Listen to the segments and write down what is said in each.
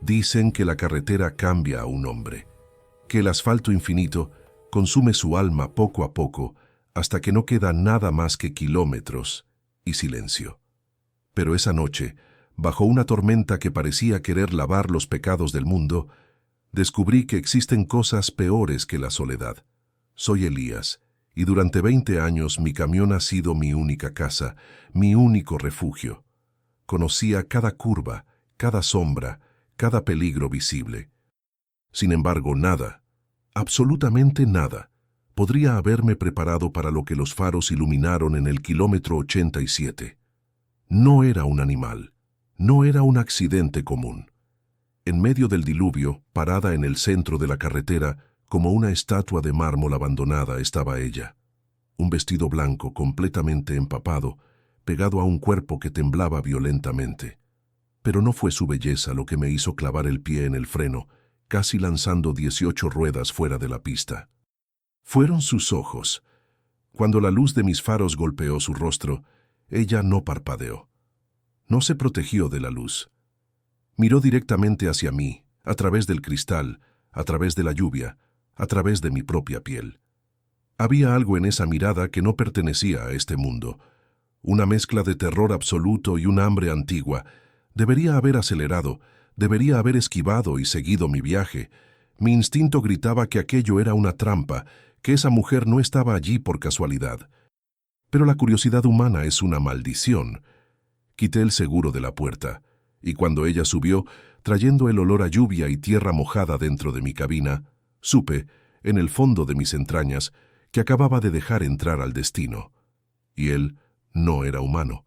Dicen que la carretera cambia a un hombre, que el asfalto infinito consume su alma poco a poco hasta que no queda nada más que kilómetros y silencio. Pero esa noche, bajo una tormenta que parecía querer lavar los pecados del mundo, descubrí que existen cosas peores que la soledad. Soy Elías, y durante 20 años mi camión ha sido mi única casa, mi único refugio. Conocía cada curva, cada sombra, cada peligro visible. Sin embargo, nada, absolutamente nada, podría haberme preparado para lo que los faros iluminaron en el kilómetro 87. No era un animal, no era un accidente común. En medio del diluvio, parada en el centro de la carretera, como una estatua de mármol abandonada, estaba ella. Un vestido blanco completamente empapado, pegado a un cuerpo que temblaba violentamente. Pero no fue su belleza lo que me hizo clavar el pie en el freno, casi lanzando 18 ruedas fuera de la pista. Fueron sus ojos. Cuando la luz de mis faros golpeó su rostro, ella no parpadeó. No se protegió de la luz. Miró directamente hacia mí, a través del cristal, a través de la lluvia, a través de mi propia piel. Había algo en esa mirada que no pertenecía a este mundo. Una mezcla de terror absoluto y un hambre antigua. Debería haber acelerado, debería haber esquivado y seguido mi viaje. Mi instinto gritaba que aquello era una trampa, que esa mujer no estaba allí por casualidad. Pero la curiosidad humana es una maldición. Quité el seguro de la puerta, y cuando ella subió, trayendo el olor a lluvia y tierra mojada dentro de mi cabina, supe, en el fondo de mis entrañas, que acababa de dejar entrar al destino. Y él no era humano.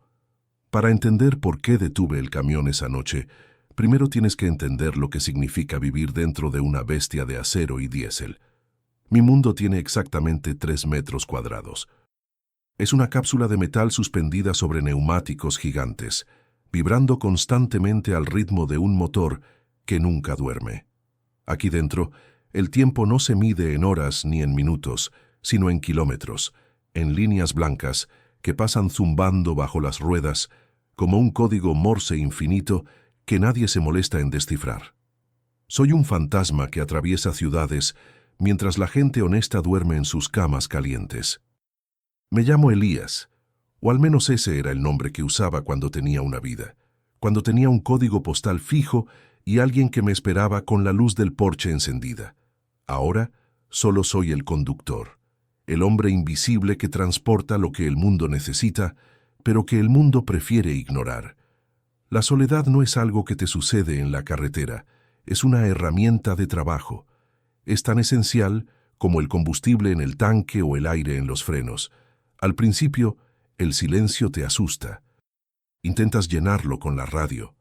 Para entender por qué detuve el camión esa noche, primero tienes que entender lo que significa vivir dentro de una bestia de acero y diésel. Mi mundo tiene exactamente 3 metros cuadrados. Es una cápsula de metal suspendida sobre neumáticos gigantes, vibrando constantemente al ritmo de un motor que nunca duerme. Aquí dentro, el tiempo no se mide en horas ni en minutos, sino en kilómetros, en líneas blancas que pasan zumbando bajo las ruedas, como un código Morse infinito que nadie se molesta en descifrar. Soy un fantasma que atraviesa ciudades mientras la gente honesta duerme en sus camas calientes. Me llamo Elías, o al menos ese era el nombre que usaba cuando tenía una vida, cuando tenía un código postal fijo y alguien que me esperaba con la luz del porche encendida. Ahora solo soy el conductor, el hombre invisible que transporta lo que el mundo necesita, pero que el mundo prefiere ignorar. La soledad no es algo que te sucede en la carretera, es una herramienta de trabajo. Es tan esencial como el combustible en el tanque o el aire en los frenos. Al principio, el silencio te asusta. Intentas llenarlo con la radio,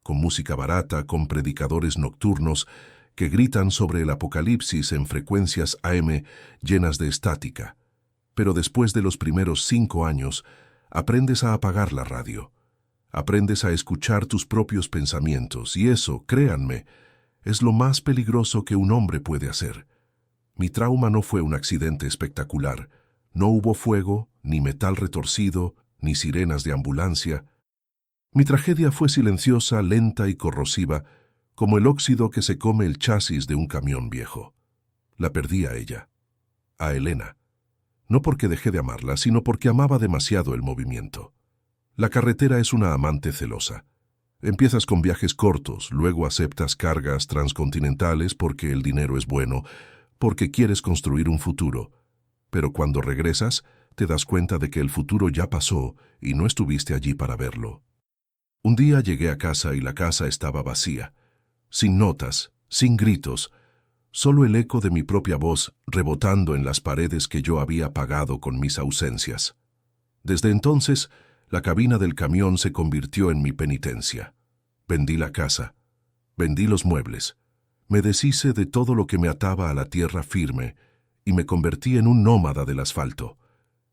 con música barata, con predicadores nocturnos que gritan sobre el apocalipsis en frecuencias AM llenas de estática. Pero después de los primeros 5 años, aprendes a apagar la radio. Aprendes a escuchar tus propios pensamientos y eso, créanme, es lo más peligroso que un hombre puede hacer. Mi trauma no fue un accidente espectacular. No hubo fuego, ni metal retorcido, ni sirenas de ambulancia. Mi tragedia fue silenciosa, lenta y corrosiva, como el óxido que se come el chasis de un camión viejo. La perdí a ella, a Elena. No porque dejé de amarla, sino porque amaba demasiado el movimiento. La carretera es una amante celosa. Empiezas con viajes cortos, luego aceptas cargas transcontinentales porque el dinero es bueno, porque quieres construir un futuro. Pero cuando regresas, te das cuenta de que el futuro ya pasó y no estuviste allí para verlo. Un día llegué a casa y la casa estaba vacía, sin notas, sin gritos, solo el eco de mi propia voz rebotando en las paredes que yo había apagado con mis ausencias. Desde entonces, la cabina del camión se convirtió en mi penitencia. Vendí la casa, vendí los muebles, me deshice de todo lo que me ataba a la tierra firme y me convertí en un nómada del asfalto.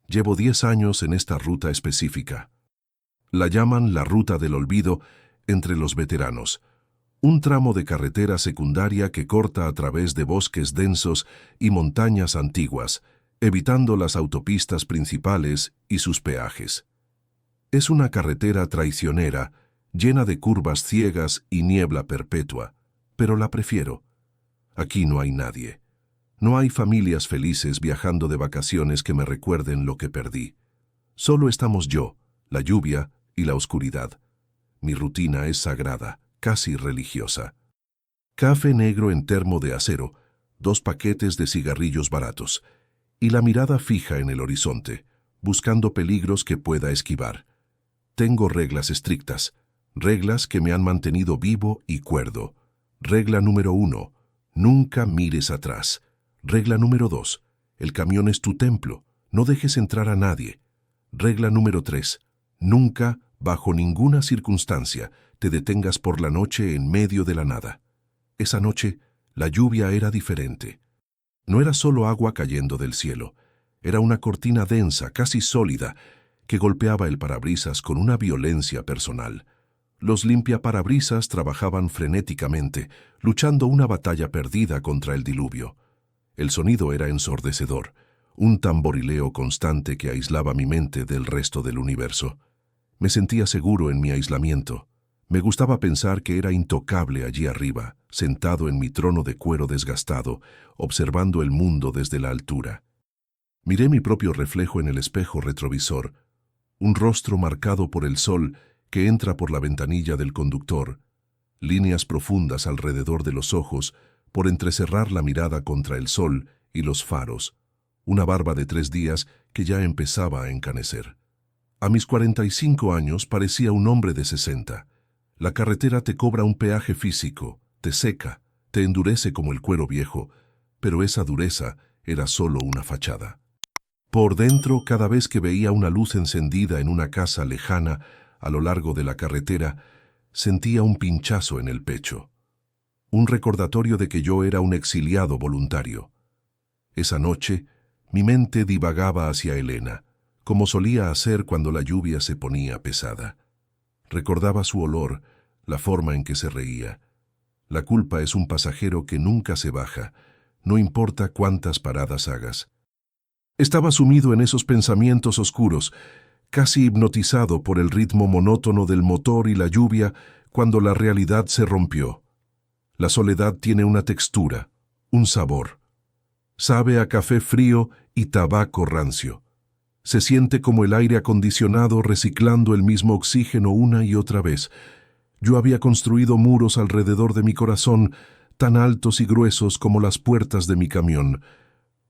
Llevo 10 años en esta ruta específica. La llaman la ruta del olvido entre los veteranos, un tramo de carretera secundaria que corta a través de bosques densos y montañas antiguas, evitando las autopistas principales y sus peajes. Es una carretera traicionera, llena de curvas ciegas y niebla perpetua. pero la prefiero. Aquí no hay nadie. No hay familias felices viajando de vacaciones que me recuerden lo que perdí. Solo estamos yo, la lluvia y la oscuridad. Mi rutina es sagrada, casi religiosa. Café negro en termo de acero, 2 paquetes de cigarrillos baratos, y la mirada fija en el horizonte, buscando peligros que pueda esquivar. Tengo reglas estrictas, reglas que me han mantenido vivo y cuerdo. Regla número 1, nunca mires atrás. Regla número 2, el camión es tu templo, no dejes entrar a nadie. Regla número 3, nunca, bajo ninguna circunstancia, te detengas por la noche en medio de la nada. Esa noche, la lluvia era diferente. No era solo agua cayendo del cielo, era una cortina densa, casi sólida, que golpeaba el parabrisas con una violencia personal. Los limpiaparabrisas trabajaban frenéticamente, luchando una batalla perdida contra el diluvio. El sonido era ensordecedor, un tamborileo constante que aislaba mi mente del resto del universo. Me sentía seguro en mi aislamiento. Me gustaba pensar que era intocable allí arriba, sentado en mi trono de cuero desgastado, observando el mundo desde la altura. Miré mi propio reflejo en el espejo retrovisor, un rostro marcado por el sol que entra por la ventanilla del conductor, líneas profundas alrededor de los ojos por entrecerrar la mirada contra el sol y los faros, una barba de 3 días que ya empezaba a encanecer. A mis 45 años parecía un hombre de 60. La carretera te cobra un peaje físico, te seca, te endurece como el cuero viejo, pero esa dureza era solo una fachada. Por dentro, cada vez que veía una luz encendida en una casa lejana a lo largo de la carretera, sentía un pinchazo en el pecho. Un recordatorio de que yo era un exiliado voluntario. Esa noche, mi mente divagaba hacia Elena, como solía hacer cuando la lluvia se ponía pesada. Recordaba su olor, la forma en que se reía. La culpa es un pasajero que nunca se baja, no importa cuántas paradas hagas. Estaba sumido en esos pensamientos oscuros, casi hipnotizado por el ritmo monótono del motor y la lluvia, cuando la realidad se rompió. La soledad tiene una textura, un sabor. Sabe a café frío y tabaco rancio. Se siente como el aire acondicionado reciclando el mismo oxígeno una y otra vez. Yo había construido muros alrededor de mi corazón, tan altos y gruesos como las puertas de mi camión.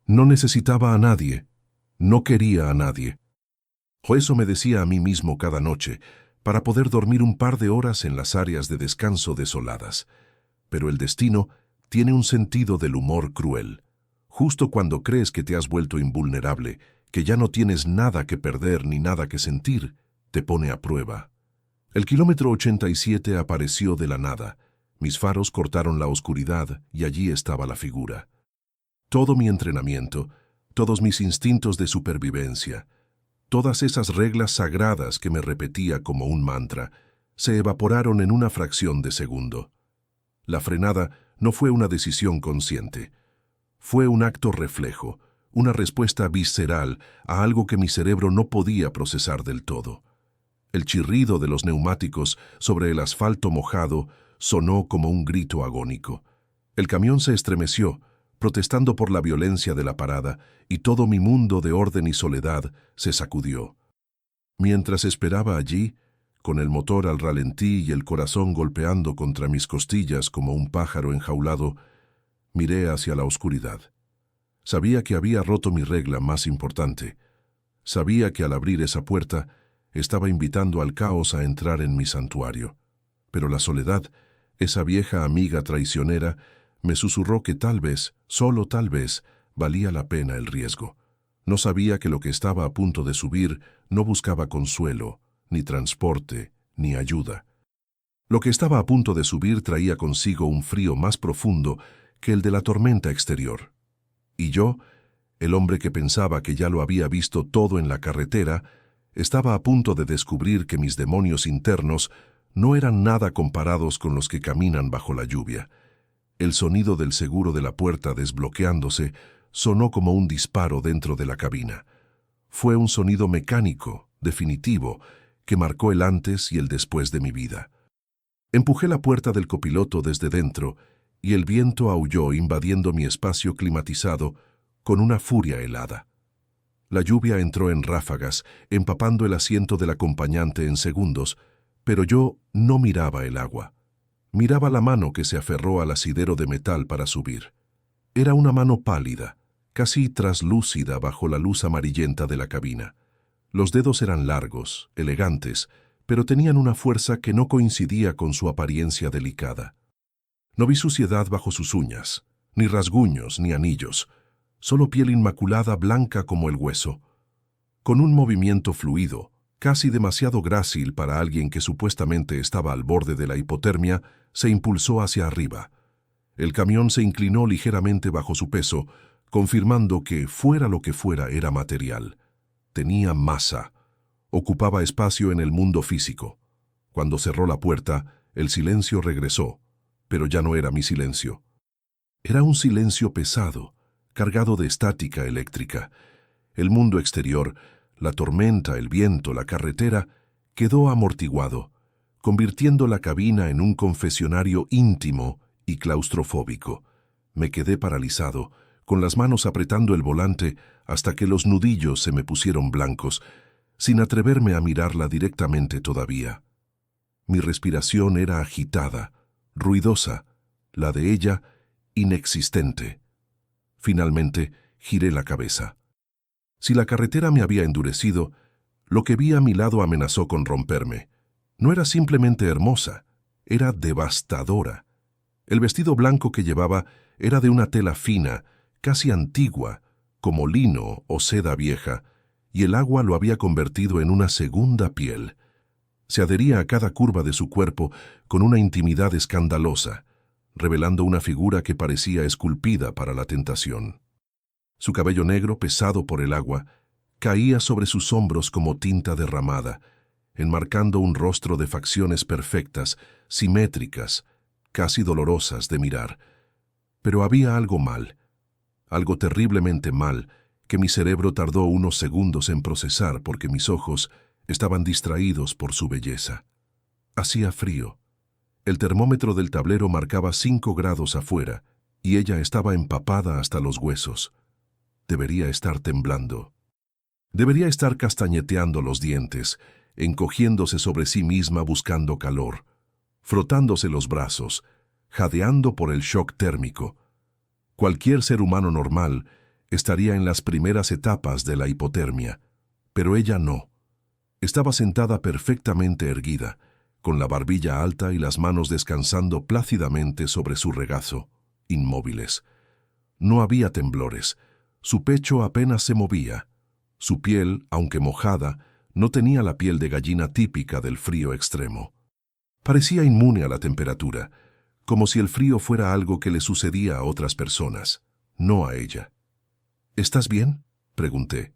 No necesitaba a nadie, no quería a nadie. O eso me decía a mí mismo cada noche, para poder dormir un par de horas en las áreas de descanso desoladas. Pero el destino tiene un sentido del humor cruel. Justo cuando crees que te has vuelto invulnerable, que ya no tienes nada que perder ni nada que sentir, te pone a prueba. El kilómetro 87 apareció de la nada. Mis faros cortaron la oscuridad y allí estaba la figura. Todo mi entrenamiento, todos mis instintos de supervivencia, todas esas reglas sagradas que me repetía como un mantra, se evaporaron en una fracción de segundo. La frenada no fue una decisión consciente. Fue un acto reflejo, una respuesta visceral a algo que mi cerebro no podía procesar del todo. El chirrido de los neumáticos sobre el asfalto mojado sonó como un grito agónico. El camión se estremeció, protestando por la violencia de la parada, y todo mi mundo de orden y soledad se sacudió. Mientras esperaba allí, con el motor al ralentí y el corazón golpeando contra mis costillas como un pájaro enjaulado, miré hacia la oscuridad. Sabía que había roto mi regla más importante. Sabía que al abrir esa puerta, estaba invitando al caos a entrar en mi santuario. Pero la soledad, esa vieja amiga traicionera, me susurró que tal vez, solo tal vez, valía la pena el riesgo. No sabía que lo que estaba a punto de subir no buscaba consuelo, ni transporte, ni ayuda. Lo que estaba a punto de subir traía consigo un frío más profundo que el de la tormenta exterior. Y yo, el hombre que pensaba que ya lo había visto todo en la carretera, estaba a punto de descubrir que mis demonios internos no eran nada comparados con los que caminan bajo la lluvia. El sonido del seguro de la puerta desbloqueándose sonó como un disparo dentro de la cabina. Fue un sonido mecánico, definitivo, que marcó el antes y el después de mi vida. Empujé la puerta del copiloto desde dentro y el viento aulló invadiendo mi espacio climatizado con una furia helada. La lluvia entró en ráfagas, empapando el asiento del acompañante en segundos, pero yo no miraba el agua. Miraba la mano que se aferró al asidero de metal para subir. Era una mano pálida, casi traslúcida bajo la luz amarillenta de la cabina. Los dedos eran largos, elegantes, pero tenían una fuerza que no coincidía con su apariencia delicada. No vi suciedad bajo sus uñas, ni rasguños, ni anillos, solo piel inmaculada blanca como el hueso. Con un movimiento fluido, casi demasiado grácil para alguien que supuestamente estaba al borde de la hipotermia, se impulsó hacia arriba. El camión se inclinó ligeramente bajo su peso, confirmando que, fuera lo que fuera, era material. Tenía masa. Ocupaba espacio en el mundo físico. Cuando cerró la puerta, el silencio regresó, pero ya no era mi silencio. Era un silencio pesado, cargado de estática eléctrica. El mundo exterior, la tormenta, el viento, la carretera, quedó amortiguado, convirtiendo la cabina en un confesionario íntimo y claustrofóbico. Me quedé paralizado, con las manos apretando el volante hasta que los nudillos se me pusieron blancos, sin atreverme a mirarla directamente todavía. Mi respiración era agitada, ruidosa, la de ella inexistente. Finalmente, giré la cabeza. Si la carretera me había endurecido, lo que vi a mi lado amenazó con romperme. No era simplemente hermosa, era devastadora. El vestido blanco que llevaba era de una tela fina, casi antigua, como lino o seda vieja, y el agua lo había convertido en una segunda piel. Se adhería a cada curva de su cuerpo con una intimidad escandalosa, revelando una figura que parecía esculpida para la tentación. Su cabello negro, pesado por el agua, caía sobre sus hombros como tinta derramada, enmarcando un rostro de facciones perfectas, simétricas, casi dolorosas de mirar. Pero había algo mal, algo terriblemente mal, que mi cerebro tardó unos segundos en procesar porque mis ojos estaban distraídos por su belleza. Hacía frío. El termómetro del tablero marcaba 5 grados afuera y ella estaba empapada hasta los huesos. Debería estar temblando. Debería estar castañeteando los dientes, encogiéndose sobre sí misma buscando calor, frotándose los brazos, jadeando por el shock térmico. Cualquier ser humano normal estaría en las primeras etapas de la hipotermia, pero ella no. Estaba sentada perfectamente erguida, con la barbilla alta y las manos descansando plácidamente sobre su regazo, inmóviles. No había temblores. Su pecho apenas se movía. Su piel, aunque mojada, no tenía la piel de gallina típica del frío extremo. Parecía inmune a la temperatura, como si el frío fuera algo que le sucedía a otras personas, no a ella. ¿Estás bien?, pregunté.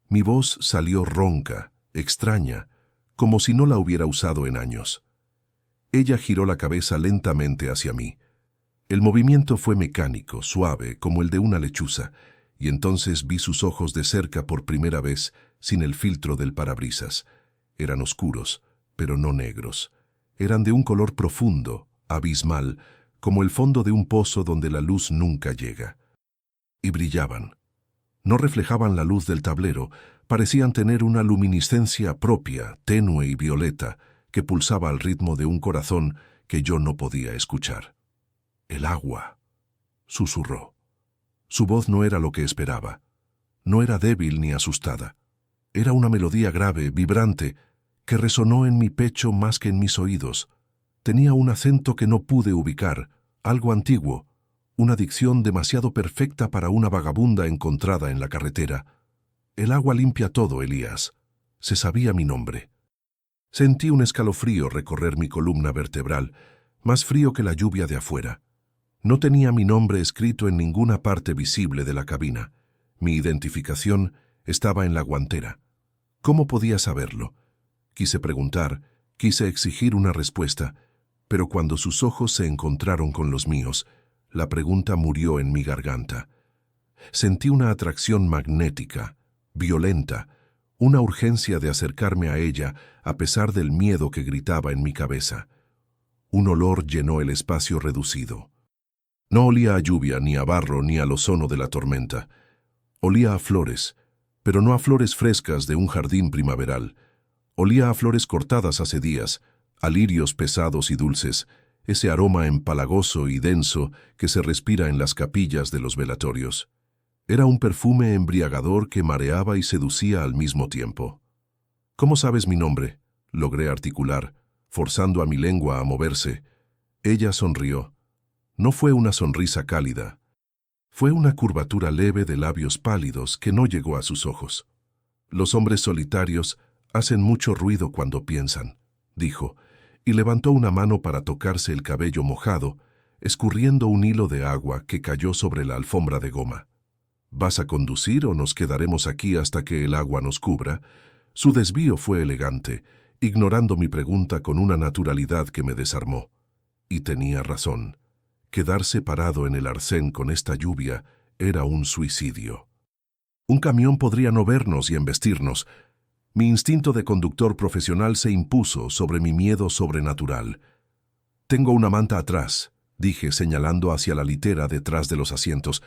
Mi voz salió ronca, extraña, como si no la hubiera usado en años. Ella giró la cabeza lentamente hacia mí. El movimiento fue mecánico, suave, como el de una lechuza, y entonces vi sus ojos de cerca por primera vez, sin el filtro del parabrisas. Eran oscuros, pero no negros. Eran de un color profundo, abismal, como el fondo de un pozo donde la luz nunca llega. Y brillaban. No reflejaban la luz del tablero, parecían tener una luminiscencia propia, tenue y violeta, que pulsaba al ritmo de un corazón que yo no podía escuchar. «El agua», susurró. Su voz no era lo que esperaba. No era débil ni asustada. Era una melodía grave, vibrante, que resonó en mi pecho más que en mis oídos. Tenía un acento que no pude ubicar, algo antiguo, una dicción demasiado perfecta para una vagabunda encontrada en la carretera. «El agua limpia todo, Elías». Se sabía mi nombre. Sentí un escalofrío recorrer mi columna vertebral, más frío que la lluvia de afuera. No tenía mi nombre escrito en ninguna parte visible de la cabina. Mi identificación estaba en la guantera. ¿Cómo podía saberlo? Quise preguntar, quise exigir una respuesta, pero cuando sus ojos se encontraron con los míos, la pregunta murió en mi garganta. Sentí una atracción magnética, violenta, una urgencia de acercarme a ella a pesar del miedo que gritaba en mi cabeza. Un olor llenó el espacio reducido. No olía a lluvia, ni a barro, ni al ozono de la tormenta. Olía a flores, pero no a flores frescas de un jardín primaveral. Olía a flores cortadas hace días, a lirios pesados y dulces, ese aroma empalagoso y denso que se respira en las capillas de los velatorios. Era un perfume embriagador que mareaba y seducía al mismo tiempo. «¿Cómo sabes mi nombre?», logré articular, forzando a mi lengua a moverse. Ella sonrió. No fue una sonrisa cálida. Fue una curvatura leve de labios pálidos que no llegó a sus ojos. «Los hombres solitarios hacen mucho ruido cuando piensan», dijo, y levantó una mano para tocarse el cabello mojado, escurriendo un hilo de agua que cayó sobre la alfombra de goma. «¿Vas a conducir o nos quedaremos aquí hasta que el agua nos cubra?». Su desvío fue elegante, ignorando mi pregunta con una naturalidad que me desarmó. Y tenía razón. Quedarse parado en el arcén con esta lluvia era un suicidio. Un camión podría no vernos y embestirnos. Mi instinto de conductor profesional se impuso sobre mi miedo sobrenatural. «Tengo una manta atrás», dije señalando hacia la litera detrás de los asientos.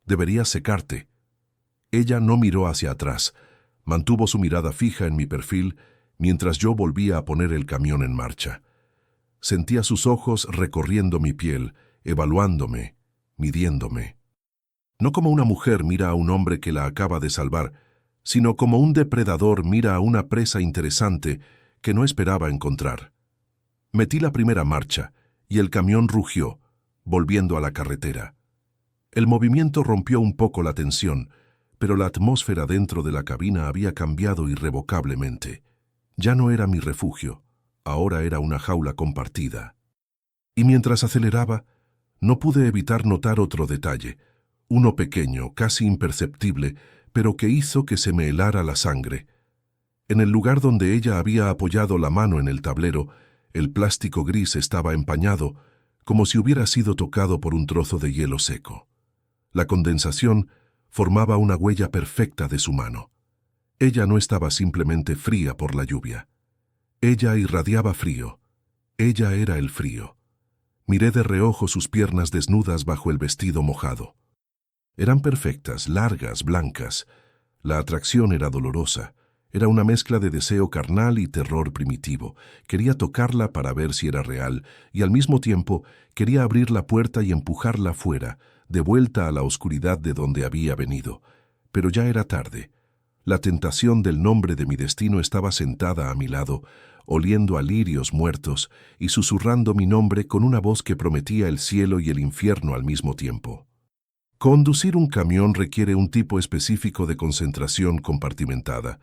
«Deberías secarte». Ella no miró hacia atrás. Mantuvo su mirada fija en mi perfil mientras yo volvía a poner el camión en marcha. Sentía sus ojos recorriendo mi piel, evaluándome, midiéndome. No como una mujer mira a un hombre que la acaba de salvar, sino como un depredador mira a una presa interesante que no esperaba encontrar. Metí la primera marcha y el camión rugió, volviendo a la carretera. El movimiento rompió un poco la tensión, pero la atmósfera dentro de la cabina había cambiado irrevocablemente. Ya no era mi refugio, ahora era una jaula compartida. Y mientras aceleraba, no pude evitar notar otro detalle, uno pequeño, casi imperceptible, pero que hizo que se me helara la sangre. En el lugar donde ella había apoyado la mano en el tablero, el plástico gris estaba empañado, como si hubiera sido tocado por un trozo de hielo seco. La condensación formaba una huella perfecta de su mano. Ella no estaba simplemente fría por la lluvia. Ella irradiaba frío. Ella era el frío. Miré de reojo sus piernas desnudas bajo el vestido mojado. Eran perfectas, largas, blancas. La atracción era dolorosa. Era una mezcla de deseo carnal y terror primitivo. Quería tocarla para ver si era real, y al mismo tiempo quería abrir la puerta y empujarla fuera, de vuelta a la oscuridad de donde había venido. Pero ya era tarde. La tentación del nombre de mi destino estaba sentada a mi lado, oliendo a lirios muertos y susurrando mi nombre con una voz que prometía el cielo y el infierno al mismo tiempo. Conducir un camión requiere un tipo específico de concentración compartimentada.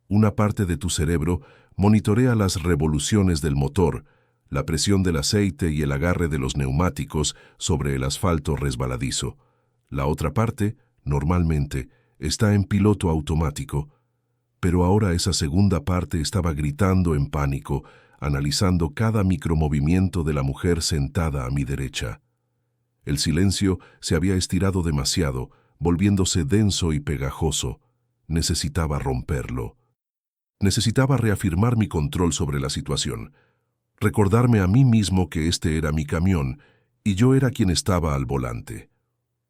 Una parte de tu cerebro monitorea las revoluciones del motor, la presión del aceite y el agarre de los neumáticos sobre el asfalto resbaladizo. La otra parte, normalmente, está en piloto automático, pero ahora esa segunda parte estaba gritando en pánico, analizando cada micromovimiento de la mujer sentada a mi derecha. El silencio se había estirado demasiado, volviéndose denso y pegajoso. Necesitaba romperlo. Necesitaba reafirmar mi control sobre la situación, recordarme a mí mismo que este era mi camión y yo era quien estaba al volante.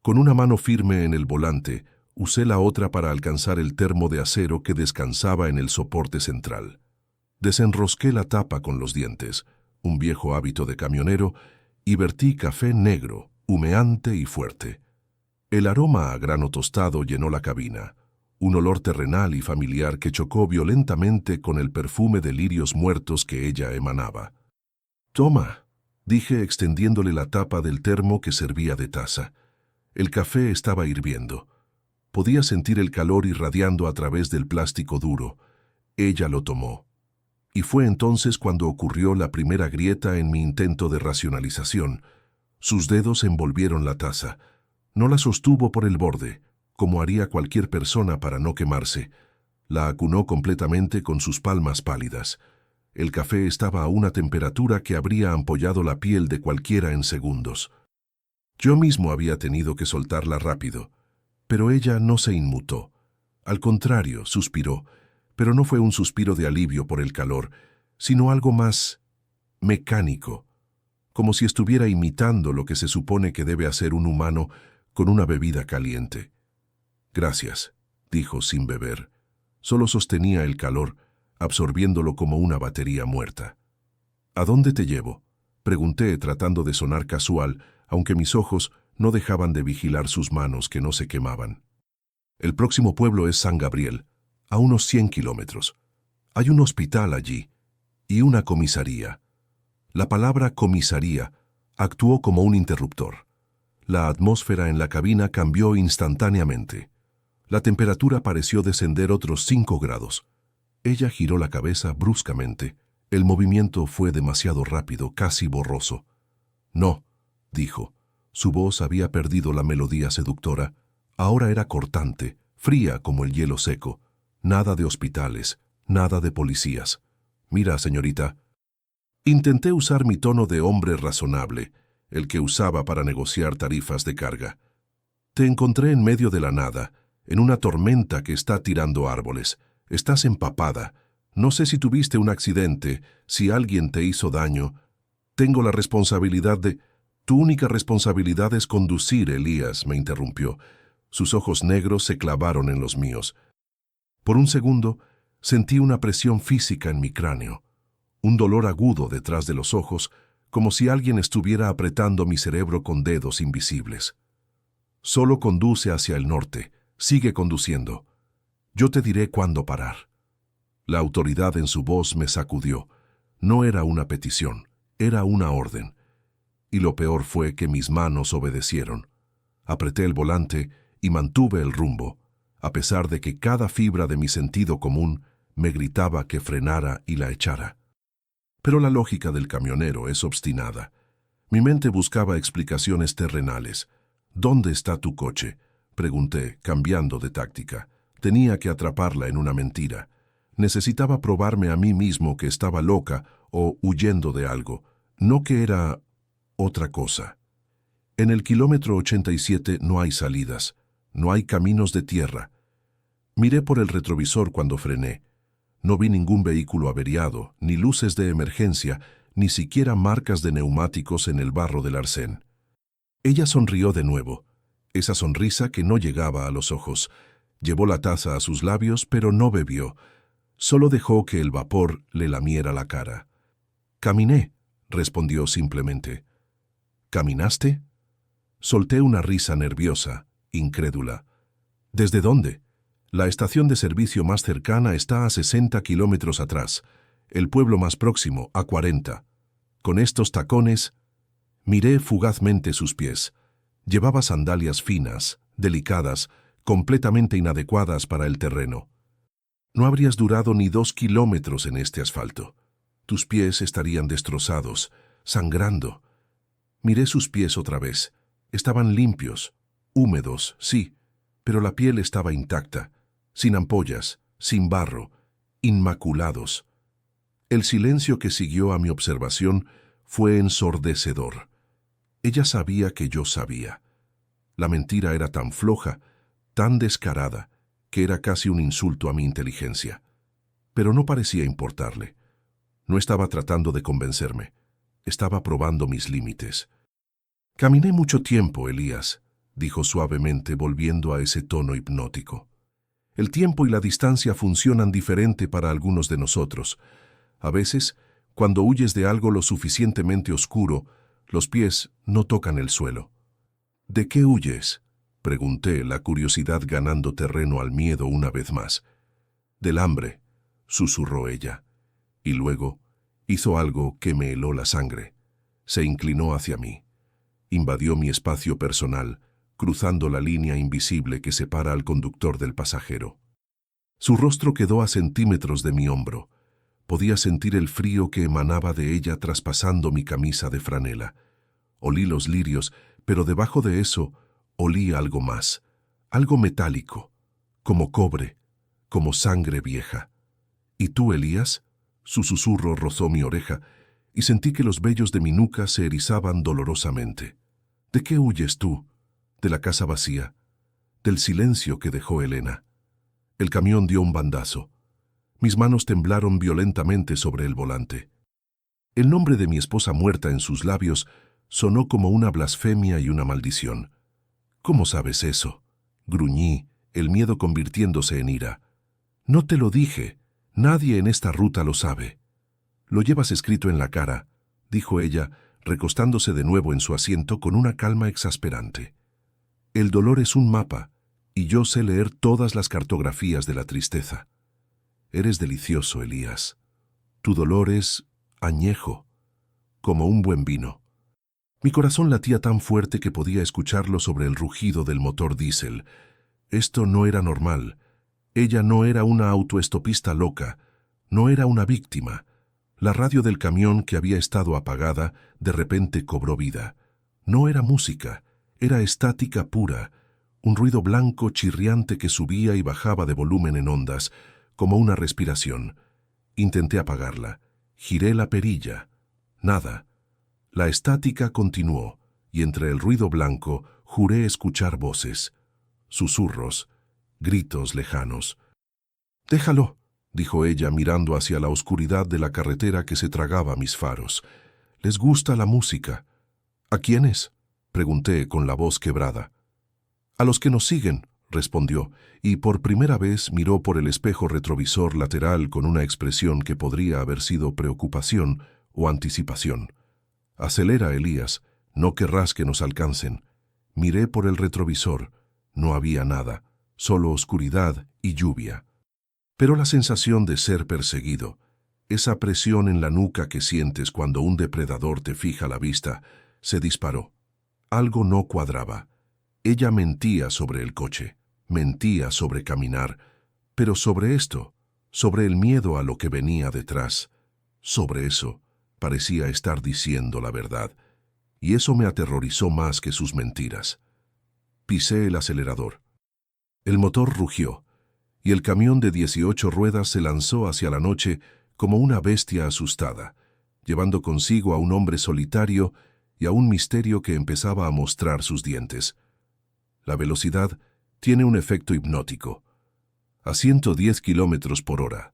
Con una mano firme en el volante, usé la otra para alcanzar el termo de acero que descansaba en el soporte central. Desenrosqué la tapa con los dientes, un viejo hábito de camionero, y vertí café negro, humeante y fuerte. El aroma a grano tostado llenó la cabina, un olor terrenal y familiar que chocó violentamente con el perfume de lirios muertos que ella emanaba. «Toma», dije extendiéndole la tapa del termo que servía de taza. El café estaba hirviendo. Podía sentir el calor irradiando a través del plástico duro. Ella lo tomó. Y fue entonces cuando ocurrió la primera grieta en mi intento de racionalización. Sus dedos envolvieron la taza. No la sostuvo por el borde, como haría cualquier persona para no quemarse. La acunó completamente con sus palmas pálidas. El café estaba a una temperatura que habría ampollado la piel de cualquiera en segundos. Yo mismo había tenido que soltarla rápido, pero ella no se inmutó. Al contrario, suspiró, pero no fue un suspiro de alivio por el calor, sino algo más mecánico, como si estuviera imitando lo que se supone que debe hacer un humano con una bebida caliente. «Gracias», dijo sin beber. Solo sostenía el calor, absorbiéndolo como una batería muerta. «¿A dónde te llevo?», pregunté tratando de sonar casual, aunque mis ojos no dejaban de vigilar sus manos que no se quemaban. «El próximo pueblo es San Gabriel, a unos 100 kilómetros. Hay un hospital allí y una comisaría». La palabra comisaría actuó como un interruptor. La atmósfera en la cabina cambió instantáneamente. La temperatura pareció descender otros 5 grados. Ella giró la cabeza bruscamente. El movimiento fue demasiado rápido, casi borroso. «No», dijo. Su voz había perdido la melodía seductora. Ahora era cortante, fría como el hielo seco. Nada de hospitales, nada de policías. «Mira, señorita». Intenté usar mi tono de hombre razonable, el que usaba para negociar tarifas de carga. «Te encontré en medio de la nada, en una tormenta que está tirando árboles. Estás empapada. No sé si tuviste un accidente, si alguien te hizo daño. Tengo la responsabilidad de...» «Tu única responsabilidad es conducir, Elías», me interrumpió. Sus ojos negros se clavaron en los míos. Por un segundo, sentí una presión física en mi cráneo, un dolor agudo detrás de los ojos, como si alguien estuviera apretando mi cerebro con dedos invisibles. «Solo conduce hacia el norte. Sigue conduciendo. Yo te diré cuándo parar». La autoridad en su voz me sacudió. No era una petición, era una orden. Y lo peor fue que mis manos obedecieron. Apreté el volante y mantuve el rumbo, a pesar de que cada fibra de mi sentido común me gritaba que frenara y la echara. Pero la lógica del camionero es obstinada. Mi mente buscaba explicaciones terrenales. «¿Dónde está tu coche?», pregunté, cambiando de táctica. Tenía que atraparla en una mentira. Necesitaba probarme a mí mismo que estaba loca o huyendo de algo, no que era otra cosa. «En el kilómetro 87 no hay salidas, no hay caminos de tierra». Miré por el retrovisor cuando frené. No vi ningún vehículo averiado, ni luces de emergencia, ni siquiera marcas de neumáticos en el barro del arcén. Ella sonrió de nuevo, esa sonrisa que no llegaba a los ojos. Llevó la taza a sus labios, pero no bebió. Solo dejó que el vapor le lamiera la cara. «Caminé», respondió simplemente. «¿Caminaste?». Solté una risa nerviosa, incrédula. «¿Desde dónde?». «La estación de servicio más cercana está a 60 kilómetros atrás. El pueblo más próximo, a 40. Con estos tacones...». Miré fugazmente sus pies. Llevaba sandalias finas, delicadas, completamente inadecuadas para el terreno. «No habrías durado ni 2 kilómetros en este asfalto. Tus pies estarían destrozados, sangrando». Miré sus pies otra vez. Estaban limpios, húmedos, sí, pero la piel estaba intacta, sin ampollas, sin barro, inmaculados. El silencio que siguió a mi observación fue ensordecedor. Ella sabía que yo sabía. La mentira era tan floja, tan descarada, que era casi un insulto a mi inteligencia. Pero no parecía importarle. No estaba tratando de convencerme. Estaba probando mis límites. «Caminé mucho tiempo, Elías», dijo suavemente, volviendo a ese tono hipnótico. «El tiempo y la distancia funcionan diferente para algunos de nosotros. A veces, cuando huyes de algo lo suficientemente oscuro, los pies no tocan el suelo». «¿De qué huyes?», pregunté, la curiosidad ganando terreno al miedo una vez más. «Del hambre», susurró ella. Y luego hizo algo que me heló la sangre. Se inclinó hacia mí. Invadió mi espacio personal, cruzando la línea invisible que separa al conductor del pasajero. Su rostro quedó a centímetros de mi hombro. Podía sentir el frío que emanaba de ella traspasando mi camisa de franela. Olí los lirios, pero debajo de eso olí algo más, algo metálico, como cobre, como sangre vieja. «¿Y tú, Elías?». Su susurro rozó mi oreja y sentí que los vellos de mi nuca se erizaban dolorosamente. «¿De qué huyes tú?». «De la casa vacía, del silencio que dejó Elena». El camión dio un bandazo. Mis manos temblaron violentamente sobre el volante. El nombre de mi esposa muerta en sus labios sonó como una blasfemia y una maldición. ¿Cómo sabes eso? Gruñí, el miedo convirtiéndose en ira. No te lo dije. Nadie en esta ruta lo sabe. Lo llevas escrito en la cara, dijo ella, recostándose de nuevo en su asiento con una calma exasperante. El dolor es un mapa, y yo sé leer todas las cartografías de la tristeza. Eres delicioso, Elías. Tu dolor es añejo, como un buen vino. Mi corazón latía tan fuerte que podía escucharlo sobre el rugido del motor diésel. Esto no era normal. Ella no era una autoestopista loca, no era una víctima. La radio del camión que había estado apagada de repente cobró vida. No era música, era estática pura, un ruido blanco chirriante que subía y bajaba de volumen en ondas, como una respiración. Intenté apagarla. Giré la perilla. Nada. La estática continuó, y entre el ruido blanco juré escuchar voces, susurros, gritos lejanos. «Déjalo», dijo ella mirando hacia la oscuridad de la carretera que se tragaba mis faros. «Les gusta la música». «¿A quiénes?», pregunté con la voz quebrada. «A los que nos siguen», respondió, y por primera vez miró por el espejo retrovisor lateral con una expresión que podría haber sido preocupación o anticipación. «Acelera, Elías, no querrás que nos alcancen». Miré por el retrovisor. No había nada, solo oscuridad y lluvia. Pero la sensación de ser perseguido, esa presión en la nuca que sientes cuando un depredador te fija la vista, se disparó. Algo no cuadraba. Ella mentía sobre el coche, mentía sobre caminar, pero sobre esto, sobre el miedo a lo que venía detrás, sobre eso, parecía estar diciendo la verdad, y eso me aterrorizó más que sus mentiras. Pisé el acelerador. El motor rugió, y el camión de 18 ruedas se lanzó hacia la noche como una bestia asustada, llevando consigo a un hombre solitario y a un misterio que empezaba a mostrar sus dientes. La velocidad tiene un efecto hipnótico. A 110 kilómetros por hora,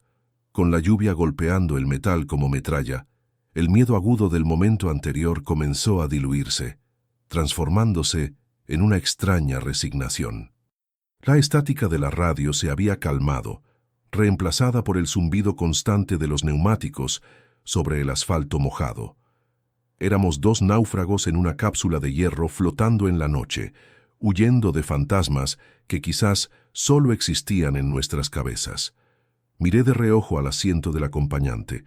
con la lluvia golpeando el metal como metralla, el miedo agudo del momento anterior comenzó a diluirse, transformándose en una extraña resignación. La estática de la radio se había calmado, reemplazada por el zumbido constante de los neumáticos sobre el asfalto mojado. Éramos dos náufragos en una cápsula de hierro flotando en la noche, huyendo de fantasmas que quizás solo existían en nuestras cabezas. Miré de reojo al asiento del acompañante.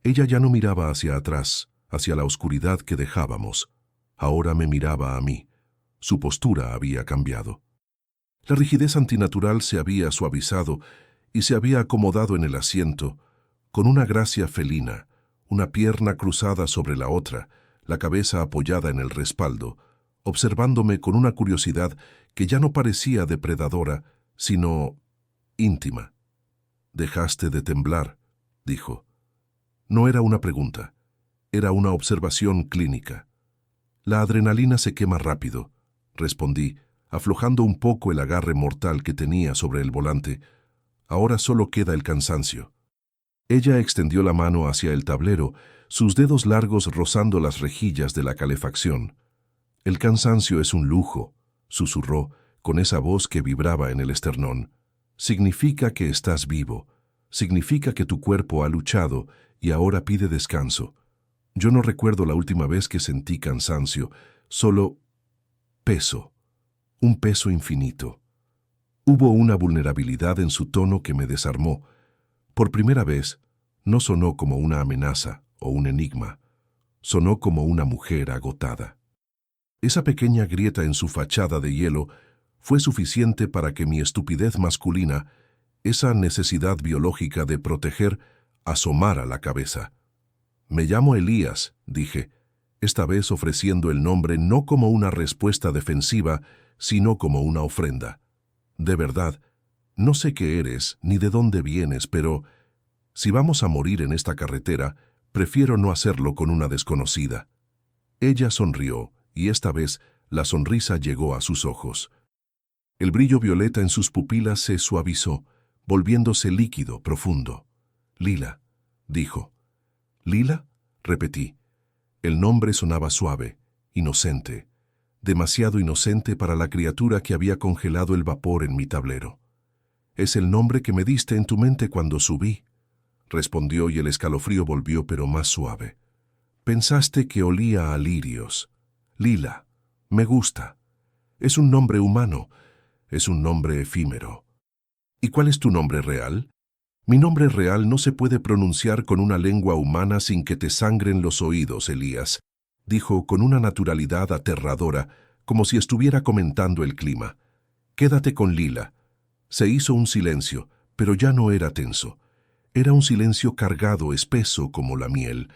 Ella ya no miraba hacia atrás, hacia la oscuridad que dejábamos. Ahora me miraba a mí. Su postura había cambiado. La rigidez antinatural se había suavizado y se había acomodado en el asiento, con una gracia felina, una pierna cruzada sobre la otra, la cabeza apoyada en el respaldo, observándome con una curiosidad que ya no parecía depredadora, sino íntima. «Dejaste de temblar», dijo. No era una pregunta, era una observación clínica. «La adrenalina se quema rápido», respondí, aflojando un poco el agarre mortal que tenía sobre el volante. «Ahora solo queda el cansancio». Ella extendió la mano hacia el tablero, sus dedos largos rozando las rejillas de la calefacción. «El cansancio es un lujo», susurró, con esa voz que vibraba en el esternón. «Significa que estás vivo. Significa que tu cuerpo ha luchado y ahora pide descanso. Yo no recuerdo la última vez que sentí cansancio, solo peso, un peso infinito». Hubo una vulnerabilidad en su tono que me desarmó. Por primera vez, no sonó como una amenaza o un enigma. Sonó como una mujer agotada. Esa pequeña grieta en su fachada de hielo fue suficiente para que mi estupidez masculina, esa necesidad biológica de proteger, asomara la cabeza. «Me llamo Elías», dije, esta vez ofreciendo el nombre no como una respuesta defensiva, sino como una ofrenda. «De verdad, no sé qué eres ni de dónde vienes, pero si vamos a morir en esta carretera, prefiero no hacerlo con una desconocida». Ella sonrió, y esta vez la sonrisa llegó a sus ojos. El brillo violeta en sus pupilas se suavizó, volviéndose líquido, profundo. «Lila», dijo. «¿Lila?», repetí. El nombre sonaba suave, inocente, demasiado inocente para la criatura que había congelado el vapor en mi tablero. «Es el nombre que me diste en tu mente cuando subí», respondió, y el escalofrío volvió, pero más suave. «Pensaste que olía a lirios. Lila, me gusta. Es un nombre humano, es un nombre efímero». «¿Y cuál es tu nombre real?» «Mi nombre real no se puede pronunciar con una lengua humana sin que te sangren los oídos, Elías», dijo con una naturalidad aterradora, como si estuviera comentando el clima. «Quédate con Lila». Se hizo un silencio, pero ya no era tenso. Era un silencio cargado, espeso como la miel.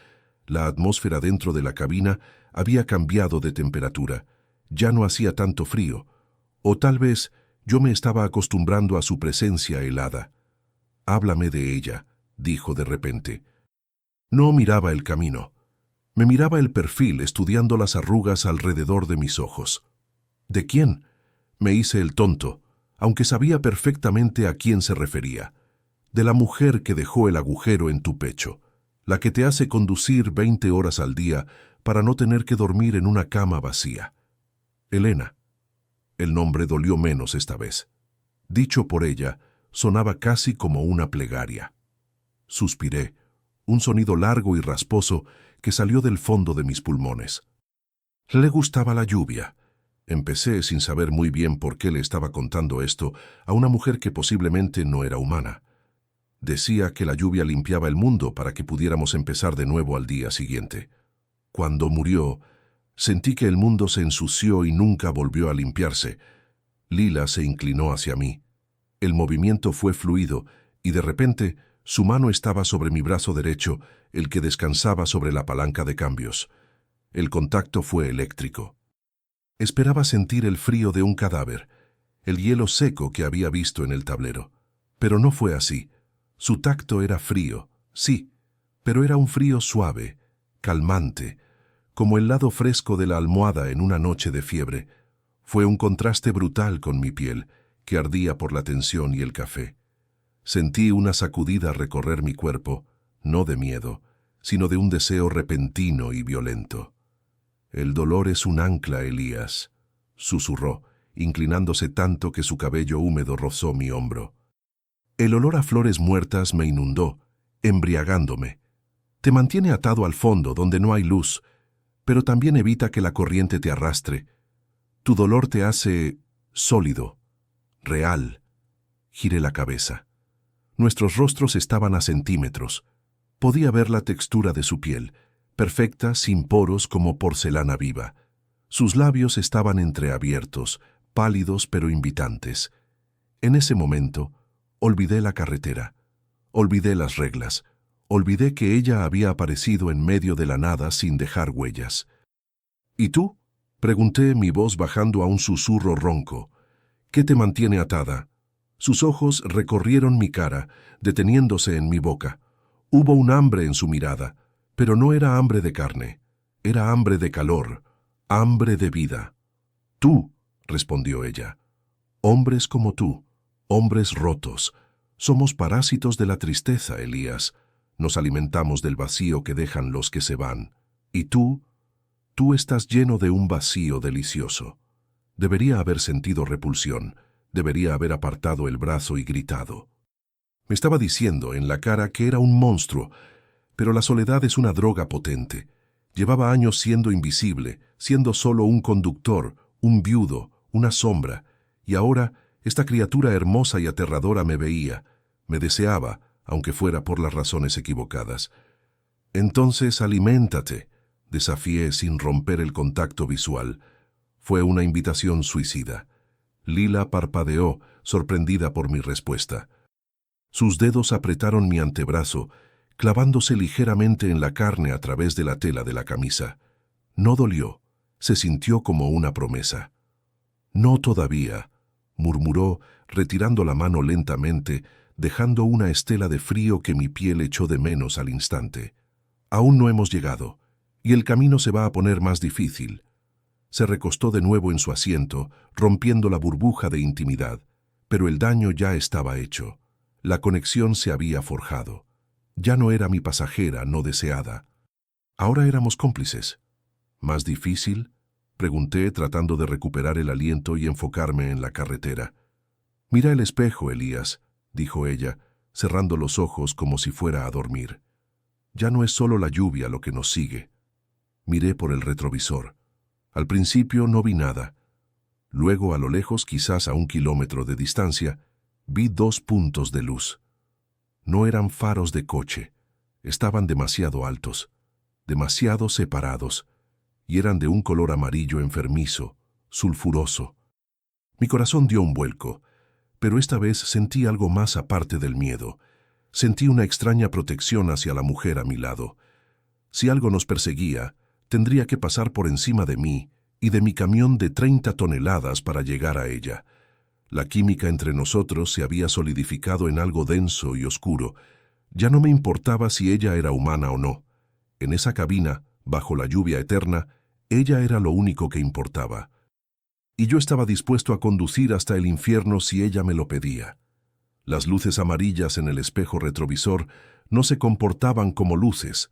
La atmósfera dentro de la cabina había cambiado de temperatura. Ya no hacía tanto frío. O tal vez yo me estaba acostumbrando a su presencia helada. «Háblame de ella», dijo de repente. No miraba el camino. Me miraba el perfil, estudiando las arrugas alrededor de mis ojos. «¿De quién?». Me hice el tonto, aunque sabía perfectamente a quién se refería. «De la mujer que dejó el agujero en tu pecho, la que te hace conducir 20 horas al día para no tener que dormir en una cama vacía. Elena». El nombre dolió menos esta vez. Dicho por ella, sonaba casi como una plegaria. Suspiré, un sonido largo y rasposo que salió del fondo de mis pulmones. Le gustaba la lluvia. Empecé sin saber muy bien por qué le estaba contando esto a una mujer que posiblemente no era humana. Decía que la lluvia limpiaba el mundo para que pudiéramos empezar de nuevo al día siguiente. Cuando murió, sentí que el mundo se ensució y nunca volvió a limpiarse. Lila se inclinó hacia mí. El movimiento fue fluido y de repente su mano estaba sobre mi brazo derecho, el que descansaba sobre la palanca de cambios. El contacto fue eléctrico. Esperaba sentir el frío de un cadáver, el hielo seco que había visto en el tablero. Pero no fue así. Su tacto era frío, sí, pero era un frío suave, calmante, como el lado fresco de la almohada en una noche de fiebre. Fue un contraste brutal con mi piel, que ardía por la tensión y el café. Sentí una sacudida recorrer mi cuerpo, no de miedo, sino de un deseo repentino y violento. «El dolor es un ancla, Elías», susurró, inclinándose tanto que su cabello húmedo rozó mi hombro. El olor a flores muertas me inundó, embriagándome. «Te mantiene atado al fondo, donde no hay luz, pero también evita que la corriente te arrastre. Tu dolor te hace sólido, real». Giré la cabeza. Nuestros rostros estaban a centímetros. Podía ver la textura de su piel, perfecta, sin poros, como porcelana viva. Sus labios estaban entreabiertos, pálidos pero invitantes. En ese momento, olvidé la carretera, olvidé las reglas, olvidé que ella había aparecido en medio de la nada sin dejar huellas. «¿Y tú?», pregunté, mi voz bajando a un susurro ronco. «¿Qué te mantiene atada?». Sus ojos recorrieron mi cara, deteniéndose en mi boca. Hubo un hambre en su mirada, pero no era hambre de carne, era hambre de calor, hambre de vida. «Tú», respondió ella. «Hombres como tú, hombres rotos. Somos parásitos de la tristeza, Elías. Nos alimentamos del vacío que dejan los que se van. Y tú estás lleno de un vacío delicioso». Debería haber sentido repulsión. Debería haber apartado el brazo y gritado. Me estaba diciendo en la cara que era un monstruo, pero la soledad es una droga potente. Llevaba años siendo invisible, siendo solo un conductor, un viudo, una sombra, y ahora esta criatura hermosa y aterradora me veía, me deseaba, aunque fuera por las razones equivocadas. «Entonces aliméntate», desafié sin romper el contacto visual. Fue una invitación suicida. Lila parpadeó, sorprendida por mi respuesta. Sus dedos apretaron mi antebrazo, clavándose ligeramente en la carne a través de la tela de la camisa. No dolió, se sintió como una promesa. «No todavía», murmuró, retirando la mano lentamente, dejando una estela de frío que mi piel echó de menos al instante. «Aún no hemos llegado, y el camino se va a poner más difícil». Se recostó de nuevo en su asiento, rompiendo la burbuja de intimidad, pero el daño ya estaba hecho. La conexión se había forjado. Ya no era mi pasajera no deseada. Ahora éramos cómplices. ¿Más difícil?, pregunté, tratando de recuperar el aliento y enfocarme en la carretera. Mira el espejo, Elías, dijo ella, cerrando los ojos como si fuera a dormir. Ya no es solo la lluvia lo que nos sigue. Miré por el retrovisor. Al principio no vi nada. Luego, a lo lejos, quizás a 1 kilómetro de distancia, vi 2 puntos de luz. No eran faros de coche. Estaban demasiado altos, demasiado separados, y eran de un color amarillo enfermizo, sulfuroso. Mi corazón dio un vuelco, pero esta vez sentí algo más aparte del miedo. Sentí una extraña protección hacia la mujer a mi lado. Si algo nos perseguía, tendría que pasar por encima de mí y de mi camión de 30 toneladas para llegar a ella. La química entre nosotros se había solidificado en algo denso y oscuro. Ya no me importaba si ella era humana o no. En esa cabina, bajo la lluvia eterna, ella era lo único que importaba. Y yo estaba dispuesto a conducir hasta el infierno si ella me lo pedía. Las luces amarillas en el espejo retrovisor no se comportaban como luces,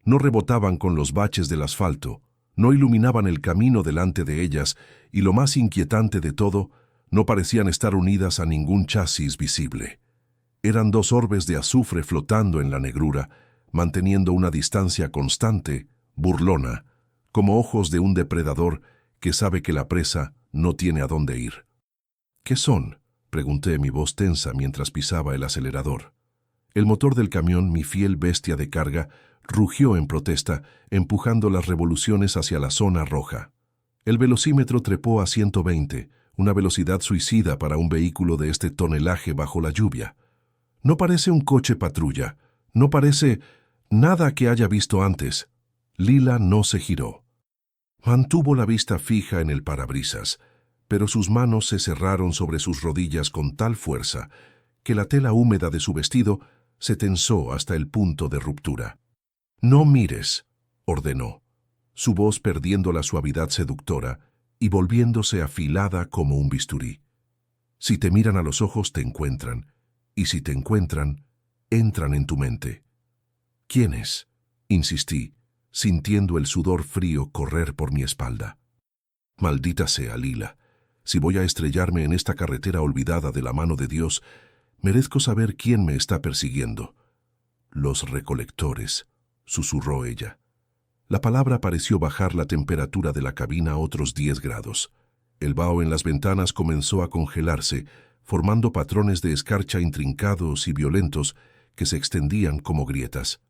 no rebotaban con los baches del asfalto, no iluminaban el camino delante de ellas y, lo más inquietante de todo, no parecían estar unidas a ningún chasis visible. Eran 2 orbes de azufre flotando en la negrura, manteniendo una distancia constante, burlona, como ojos de un depredador que sabe que la presa no tiene a dónde ir. ¿Qué son?, pregunté, mi voz tensa mientras pisaba el acelerador. El motor del camión, mi fiel bestia de carga, rugió en protesta, empujando las revoluciones hacia la zona roja. El velocímetro trepó a 120, una velocidad suicida para un vehículo de este tonelaje bajo la lluvia. No parece un coche patrulla, no parece nada que haya visto antes. Lila no se giró. Mantuvo la vista fija en el parabrisas, pero sus manos se cerraron sobre sus rodillas con tal fuerza que la tela húmeda de su vestido se tensó hasta el punto de ruptura. «No mires», ordenó, su voz perdiendo la suavidad seductora y volviéndose afilada como un bisturí. «Si te miran a los ojos te encuentran, y si te encuentran, entran en tu mente». «¿Quiénes?», insistí, sintiendo el sudor frío correr por mi espalda. «Maldita sea, Lila. Si voy a estrellarme en esta carretera olvidada de la mano de Dios, merezco saber quién me está persiguiendo». «Los recolectores», susurró ella. La palabra pareció bajar la temperatura de la cabina a otros 10 grados. El vaho en las ventanas comenzó a congelarse, formando patrones de escarcha intrincados y violentos que se extendían como grietas.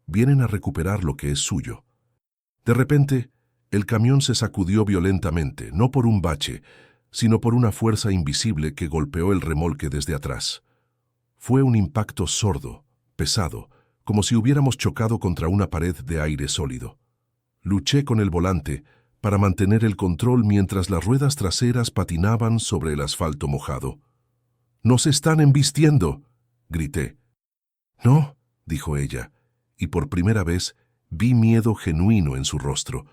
Vienen a recuperar lo que es suyo. De repente, el camión se sacudió violentamente, no por un bache, sino por una fuerza invisible que golpeó el remolque desde atrás. Fue un impacto sordo, pesado, como si hubiéramos chocado contra una pared de aire sólido. Luché con el volante para mantener el control mientras las ruedas traseras patinaban sobre el asfalto mojado. «¡Nos están embistiendo!», grité. «No», dijo ella, y por primera vez vi miedo genuino en su rostro,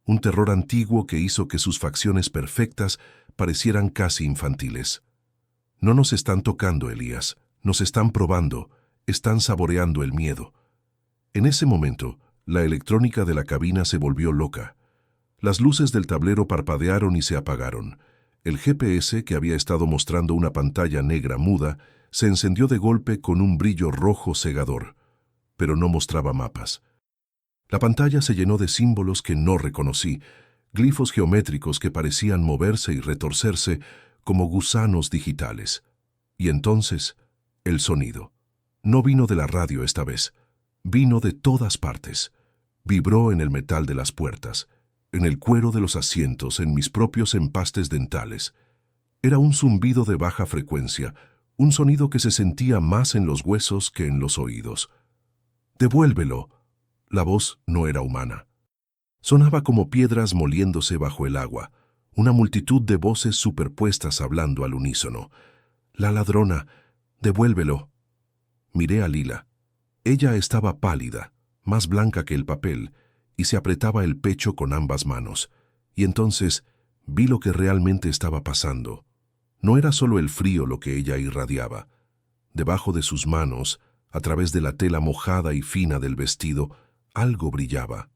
un terror antiguo que hizo que sus facciones perfectas parecieran casi infantiles. «No nos están tocando, Elías, nos están probando, están saboreando el miedo». En ese momento, la electrónica de la cabina se volvió loca. Las luces del tablero parpadearon y se apagaron. El GPS, que había estado mostrando una pantalla negra muda, se encendió de golpe con un brillo rojo cegador, pero no mostraba mapas. La pantalla se llenó de símbolos que no reconocí, glifos geométricos que parecían moverse y retorcerse como gusanos digitales. Y entonces, el sonido. No vino de la radio esta vez, vino de todas partes. Vibró en el metal de las puertas, en el cuero de los asientos, en mis propios empastes dentales. Era un zumbido de baja frecuencia, un sonido que se sentía más en los huesos que en los oídos. «¡Devuélvelo!». La voz no era humana. Sonaba como piedras moliéndose bajo el agua, una multitud de voces superpuestas hablando al unísono. «La ladrona, devuélvelo». Miré a Lila. Ella estaba pálida, más blanca que el papel, y se apretaba el pecho con ambas manos. Y entonces vi lo que realmente estaba pasando. No era solo el frío lo que ella irradiaba. Debajo de sus manos, a través de la tela mojada y fina del vestido, Algo brillaba.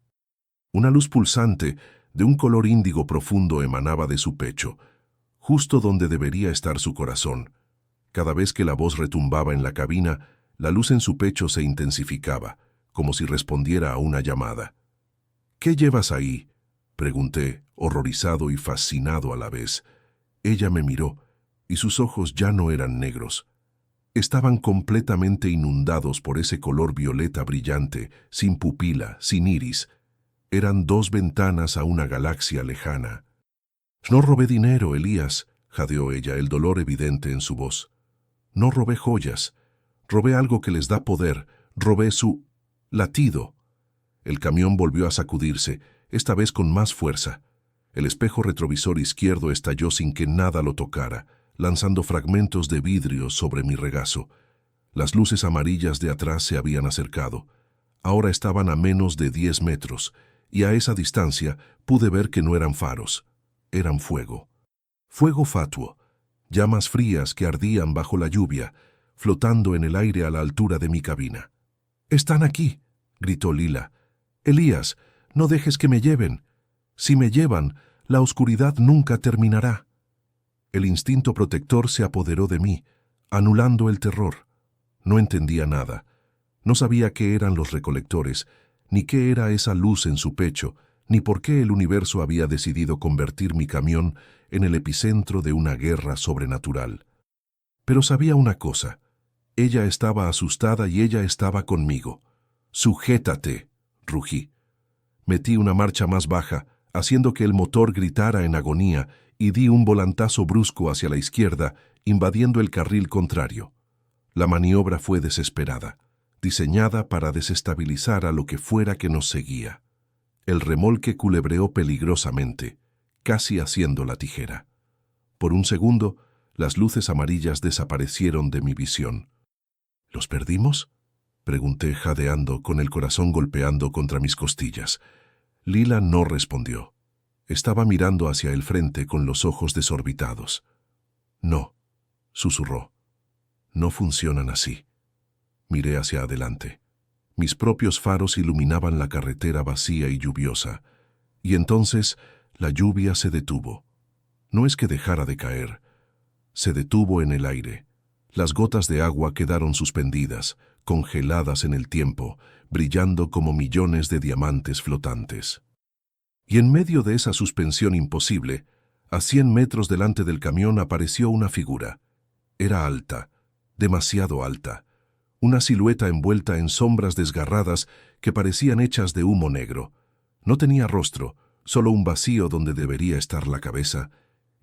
Una luz pulsante, de un color índigo profundo, emanaba de su pecho, justo donde debería estar su corazón. Cada vez que la voz retumbaba en la cabina, la luz en su pecho se intensificaba, como si respondiera a una llamada. «¿Qué llevas ahí?», pregunté, horrorizado y fascinado a la vez. Ella me miró, y sus ojos ya no eran negros. Estaban completamente inundados por ese color violeta brillante, sin pupila, sin iris. Eran dos ventanas a una galaxia lejana. «No robé dinero, Elías», jadeó ella, el dolor evidente en su voz. «No robé joyas. Robé algo que les da poder. Robé su latido». El camión volvió a sacudirse, esta vez con más fuerza. El espejo retrovisor izquierdo estalló sin que nada lo tocara, lanzando fragmentos de vidrio sobre mi regazo. Las luces amarillas de atrás se habían acercado. Ahora estaban a menos de 10 metros, y a esa distancia pude ver que no eran faros. Eran fuego. Fuego fatuo, llamas frías que ardían bajo la lluvia, flotando en el aire a la altura de mi cabina. «¡Están aquí!», gritó Lila. «Elías, no dejes que me lleven. Si me llevan, la oscuridad nunca terminará». El instinto protector se apoderó de mí, anulando el terror. No entendía nada. No sabía qué eran los recolectores, ni qué era esa luz en su pecho, ni por qué el universo había decidido convertir mi camión en el epicentro de una guerra sobrenatural. Pero sabía una cosa. Ella estaba asustada y ella estaba conmigo. «¡Sujétate!», rugí. Metí una marcha más baja, haciendo que el motor gritara en agonía, y di un volantazo brusco hacia la izquierda, invadiendo el carril contrario. La maniobra fue desesperada, diseñada para desestabilizar a lo que fuera que nos seguía. El remolque culebreó peligrosamente, casi haciendo la tijera. Por un segundo, las luces amarillas desaparecieron de mi visión. «¿Los perdimos?», pregunté jadeando, con el corazón golpeando contra mis costillas. Lila no respondió. Estaba mirando hacia el frente con los ojos desorbitados. «No», susurró. «No funcionan así». Miré hacia adelante. Mis propios faros iluminaban la carretera vacía y lluviosa. Y entonces la lluvia se detuvo. No es que dejara de caer. Se detuvo en el aire. Las gotas de agua quedaron suspendidas, congeladas en el tiempo, brillando como millones de diamantes flotantes. Y en medio de esa suspensión imposible, a 100 metros delante del camión apareció una figura. Era alta, demasiado alta, una silueta envuelta en sombras desgarradas que parecían hechas de humo negro. No tenía rostro, solo un vacío donde debería estar la cabeza,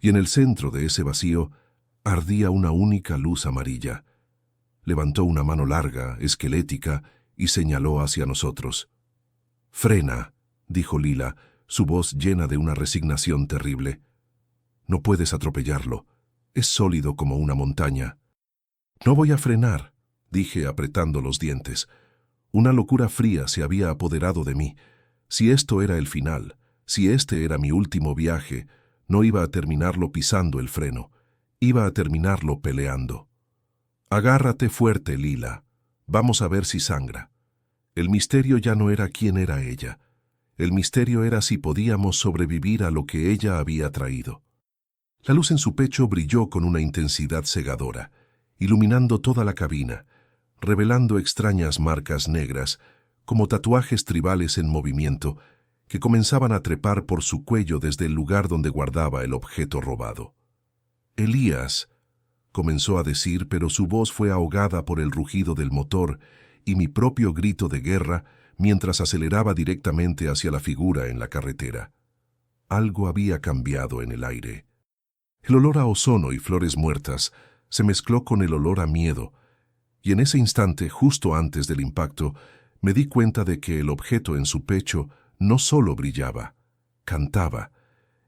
y en el centro de ese vacío ardía una única luz amarilla. Levantó una mano larga, esquelética, y señaló hacia nosotros. «Frena», dijo Lila, su voz llena de una resignación terrible. «No puedes atropellarlo. Es sólido como una montaña». «No voy a frenar», dije apretando los dientes. Una locura fría se había apoderado de mí. Si esto era el final, si este era mi último viaje, no iba a terminarlo pisando el freno. Iba a terminarlo peleando. «Agárrate fuerte, Lila. Vamos a ver si sangra». El misterio ya no era quién era ella. El misterio era si podíamos sobrevivir a lo que ella había traído. La luz en su pecho brilló con una intensidad cegadora, iluminando toda la cabina, revelando extrañas marcas negras, como tatuajes tribales en movimiento, que comenzaban a trepar por su cuello desde el lugar donde guardaba el objeto robado. «Elías», comenzó a decir, pero su voz fue ahogada por el rugido del motor y mi propio grito de guerra mientras aceleraba directamente hacia la figura en la carretera. Algo había cambiado en el aire. El olor a ozono y flores muertas se mezcló con el olor a miedo, y en ese instante, justo antes del impacto, me di cuenta de que el objeto en su pecho no solo brillaba, cantaba,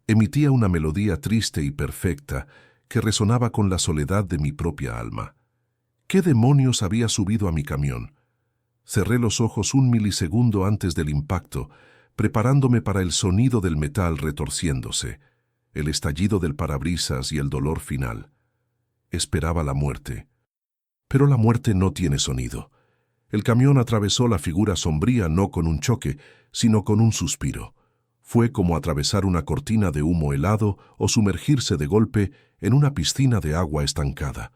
emitía una melodía triste y perfecta que resonaba con la soledad de mi propia alma. ¿Qué demonios había subido a mi camión? Cerré los ojos un milisegundo antes del impacto, preparándome para el sonido del metal retorciéndose, el estallido del parabrisas y el dolor final. Esperaba la muerte. Pero la muerte no tiene sonido. El camión atravesó la figura sombría no con un choque, sino con un suspiro. Fue como atravesar una cortina de humo helado o sumergirse de golpe en una piscina de agua estancada.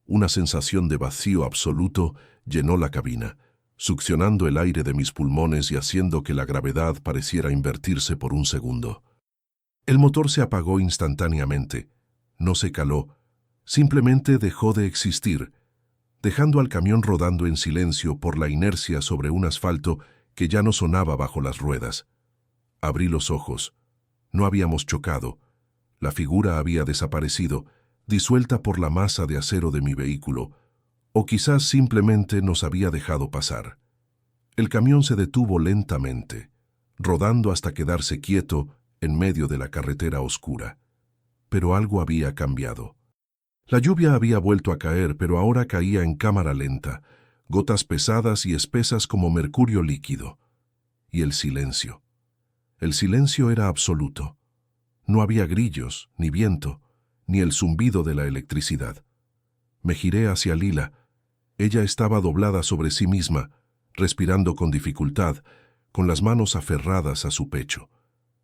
Una sensación de vacío absoluto llenó la cabina, succionando el aire de mis pulmones y haciendo que la gravedad pareciera invertirse por un segundo. El motor se apagó instantáneamente. No se caló, simplemente dejó de existir, dejando al camión rodando en silencio por la inercia sobre un asfalto que ya no sonaba bajo las ruedas. Abrí los ojos. No habíamos chocado. La figura había desaparecido, disuelta por la masa de acero de mi vehículo, o quizás simplemente nos había dejado pasar. El camión se detuvo lentamente, rodando hasta quedarse quieto en medio de la carretera oscura. Pero algo había cambiado. La lluvia había vuelto a caer, pero ahora caía en cámara lenta, gotas pesadas y espesas como mercurio líquido. Y el silencio. El silencio era absoluto. No había grillos, ni viento, ni el zumbido de la electricidad. Me giré hacia Lila. Ella estaba doblada sobre sí misma, respirando con dificultad, con las manos aferradas a su pecho.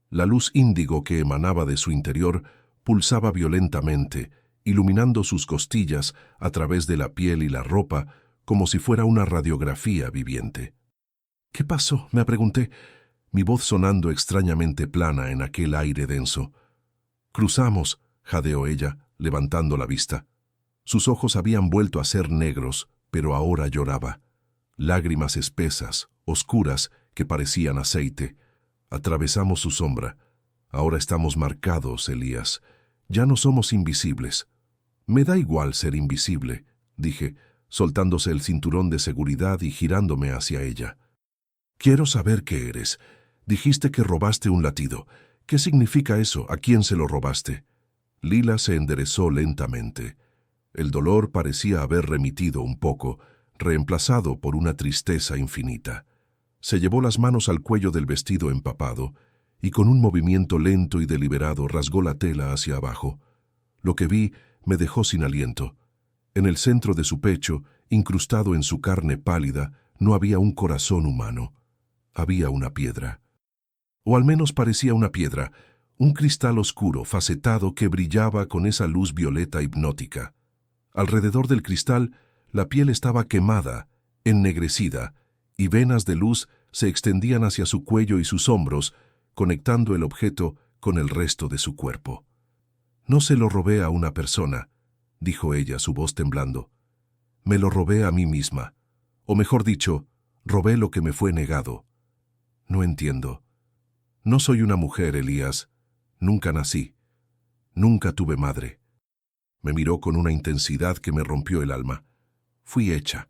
La luz índigo que emanaba de su interior pulsaba violentamente, iluminando sus costillas a través de la piel y la ropa, como si fuera una radiografía viviente. «¿Qué pasó?», me pregunté, mi voz sonando extrañamente plana en aquel aire denso. «Cruzamos», jadeó ella, levantando la vista. Sus ojos habían vuelto a ser negros, pero ahora lloraba. Lágrimas espesas, oscuras, que parecían aceite. Atravesamos su sombra. Ahora estamos marcados, Elías. Ya no somos invisibles. «Me da igual ser invisible», dije, soltándose el cinturón de seguridad y girándome hacia ella. «Quiero saber qué eres. Dijiste que robaste un latido. ¿Qué significa eso? ¿A quién se lo robaste?» Lila se enderezó lentamente. El dolor parecía haber remitido un poco, reemplazado por una tristeza infinita. Se llevó las manos al cuello del vestido empapado y con un movimiento lento y deliberado rasgó la tela hacia abajo. Lo que vi me dejó sin aliento. En el centro de su pecho, incrustado en su carne pálida, no había un corazón humano. Había una piedra. O al menos parecía una piedra, un cristal oscuro, facetado, que brillaba con esa luz violeta hipnótica. Alrededor del cristal, la piel estaba quemada, ennegrecida, y venas de luz se extendían hacia su cuello y sus hombros, conectando el objeto con el resto de su cuerpo. «No se lo robé a una persona», dijo ella, su voz temblando. «Me lo robé a mí misma. O mejor dicho, robé lo que me fue negado». «No entiendo. No soy una mujer, Elías. Nunca nací. Nunca tuve madre». Me miró con una intensidad que me rompió el alma. «Fui hecha.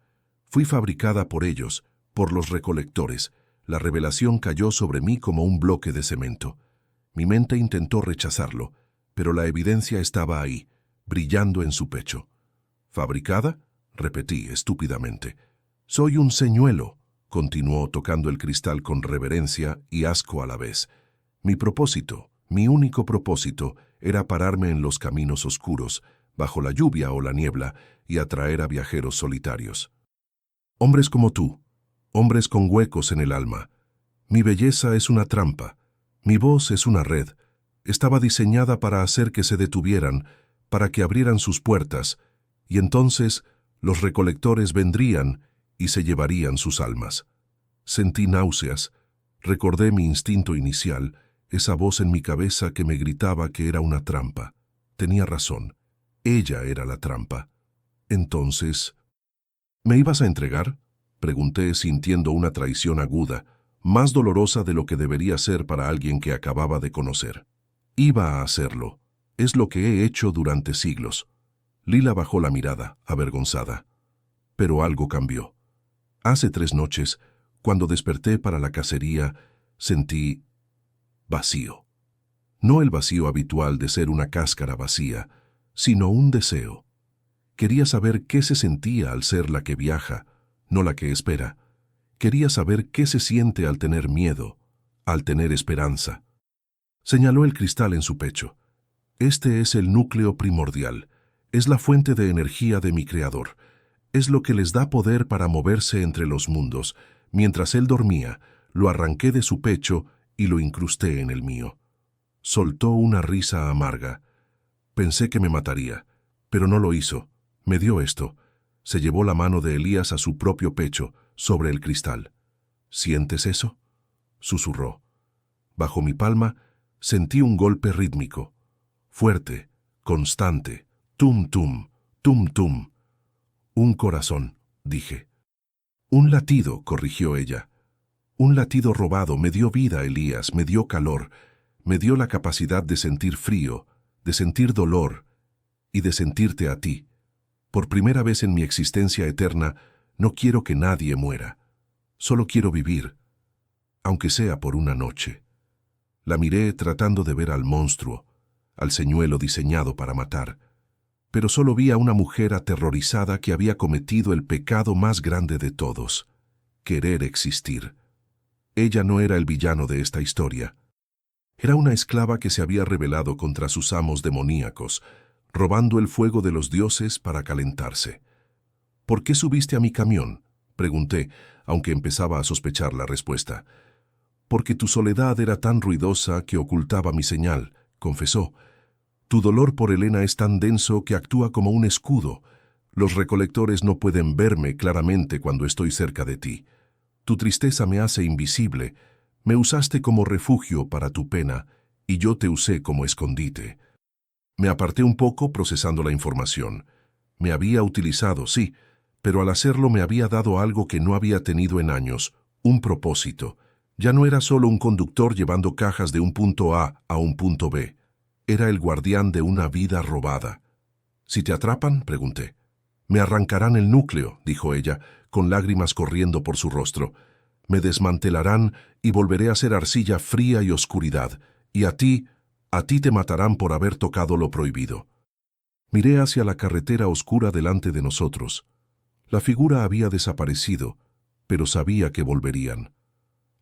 Fui fabricada por ellos, por los recolectores». La revelación cayó sobre mí como un bloque de cemento. Mi mente intentó rechazarlo, pero la evidencia estaba ahí, brillando en su pecho. «¿Fabricada?», repetí estúpidamente. «Soy un señuelo», continuó tocando el cristal con reverencia y asco a la vez. «Mi propósito, mi único propósito, era pararme en los caminos oscuros, bajo la lluvia o la niebla, y atraer a viajeros solitarios. Hombres como tú, hombres con huecos en el alma. Mi belleza es una trampa, mi voz es una red. Estaba diseñada para hacer que se detuvieran, para que abrieran sus puertas, y entonces los recolectores vendrían y se llevarían sus almas». Sentí náuseas. Recordé mi instinto inicial, esa voz en mi cabeza que me gritaba que era una trampa. Tenía razón. Ella era la trampa. Entonces, «¿Me ibas a entregar?», pregunté, sintiendo una traición aguda, más dolorosa de lo que debería ser para alguien que acababa de conocer. «Iba a hacerlo. Es lo que he hecho durante siglos». Lila bajó la mirada, avergonzada. Pero algo cambió. Hace 3 noches, cuando desperté para la cacería, sentí vacío. No el vacío habitual de ser una cáscara vacía, sino un deseo. Quería saber qué se sentía al ser la que viaja, no la que espera. Quería saber qué se siente al tener miedo, al tener esperanza. Señaló el cristal en su pecho. «Este es el núcleo primordial. Es la fuente de energía de mi creador. Es lo que les da poder para moverse entre los mundos. Mientras él dormía, lo arranqué de su pecho y lo incrusté en el mío. Soltó una risa amarga. Pensé que me mataría, pero no lo hizo. Me dio esto. Se llevó la mano de Elías a su propio pecho, sobre el cristal. ¿Sientes eso?, susurró. Bajo mi palma sentí un golpe rítmico, fuerte, constante, tum-tum, tum-tum. Un corazón, dije. Un latido, corrigió ella. Un latido robado. Me dio vida, Elías, me dio calor, me dio la capacidad de sentir frío, de sentir dolor y de sentirte a ti. Por primera vez en mi existencia eterna, no quiero que nadie muera. Solo quiero vivir, aunque sea por una noche. La miré tratando de ver al monstruo, al señuelo diseñado para matar, pero solo vi a una mujer aterrorizada que había cometido el pecado más grande de todos: querer existir. Ella no era el villano de esta historia. Era una esclava que se había rebelado contra sus amos demoníacos, robando el fuego de los dioses para calentarse. ¿Por qué subiste a mi camión?, pregunté, aunque empezaba a sospechar la respuesta. Porque tu soledad era tan ruidosa que ocultaba mi señal, confesó. Tu dolor por Elena es tan denso que actúa como un escudo. Los recolectores no pueden verme claramente cuando estoy cerca de ti. Tu tristeza me hace invisible. Me usaste como refugio para tu pena, y yo te usé como escondite. Me aparté un poco procesando la información. Me había utilizado, sí, pero al hacerlo me había dado algo que no había tenido en años: un propósito. Ya no era solo un conductor llevando cajas de un punto A a un punto B. Era el guardián de una vida robada. «¿Si te atrapan?», pregunté. «Me arrancarán el núcleo», dijo ella, con lágrimas corriendo por su rostro. «Me desmantelarán y volveré a ser arcilla fría y oscuridad. Y a ti te matarán por haber tocado lo prohibido». Miré hacia la carretera oscura delante de nosotros. La figura había desaparecido, pero sabía que volverían.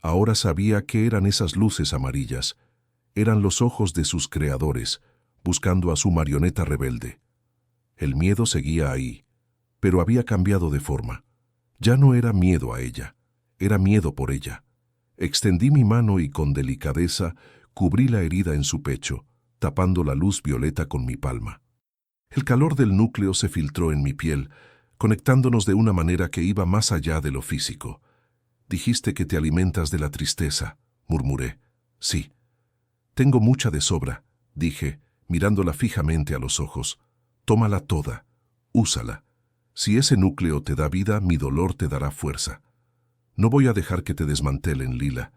Ahora sabía que eran esas luces amarillas. Eran los ojos de sus creadores, buscando a su marioneta rebelde. El miedo seguía ahí, pero había cambiado de forma. Ya no era miedo a ella, era miedo por ella. Extendí mi mano y con delicadeza cubrí la herida en su pecho, tapando la luz violeta con mi palma. El calor del núcleo se filtró en mi piel, conectándonos de una manera que iba más allá de lo físico. «Dijiste que te alimentas de la tristeza», murmuré. «Sí». «Tengo mucha de sobra», dije, mirándola fijamente a los ojos. «Tómala toda, úsala. Si ese núcleo te da vida, mi dolor te dará fuerza. No voy a dejar que te desmantelen, Lila.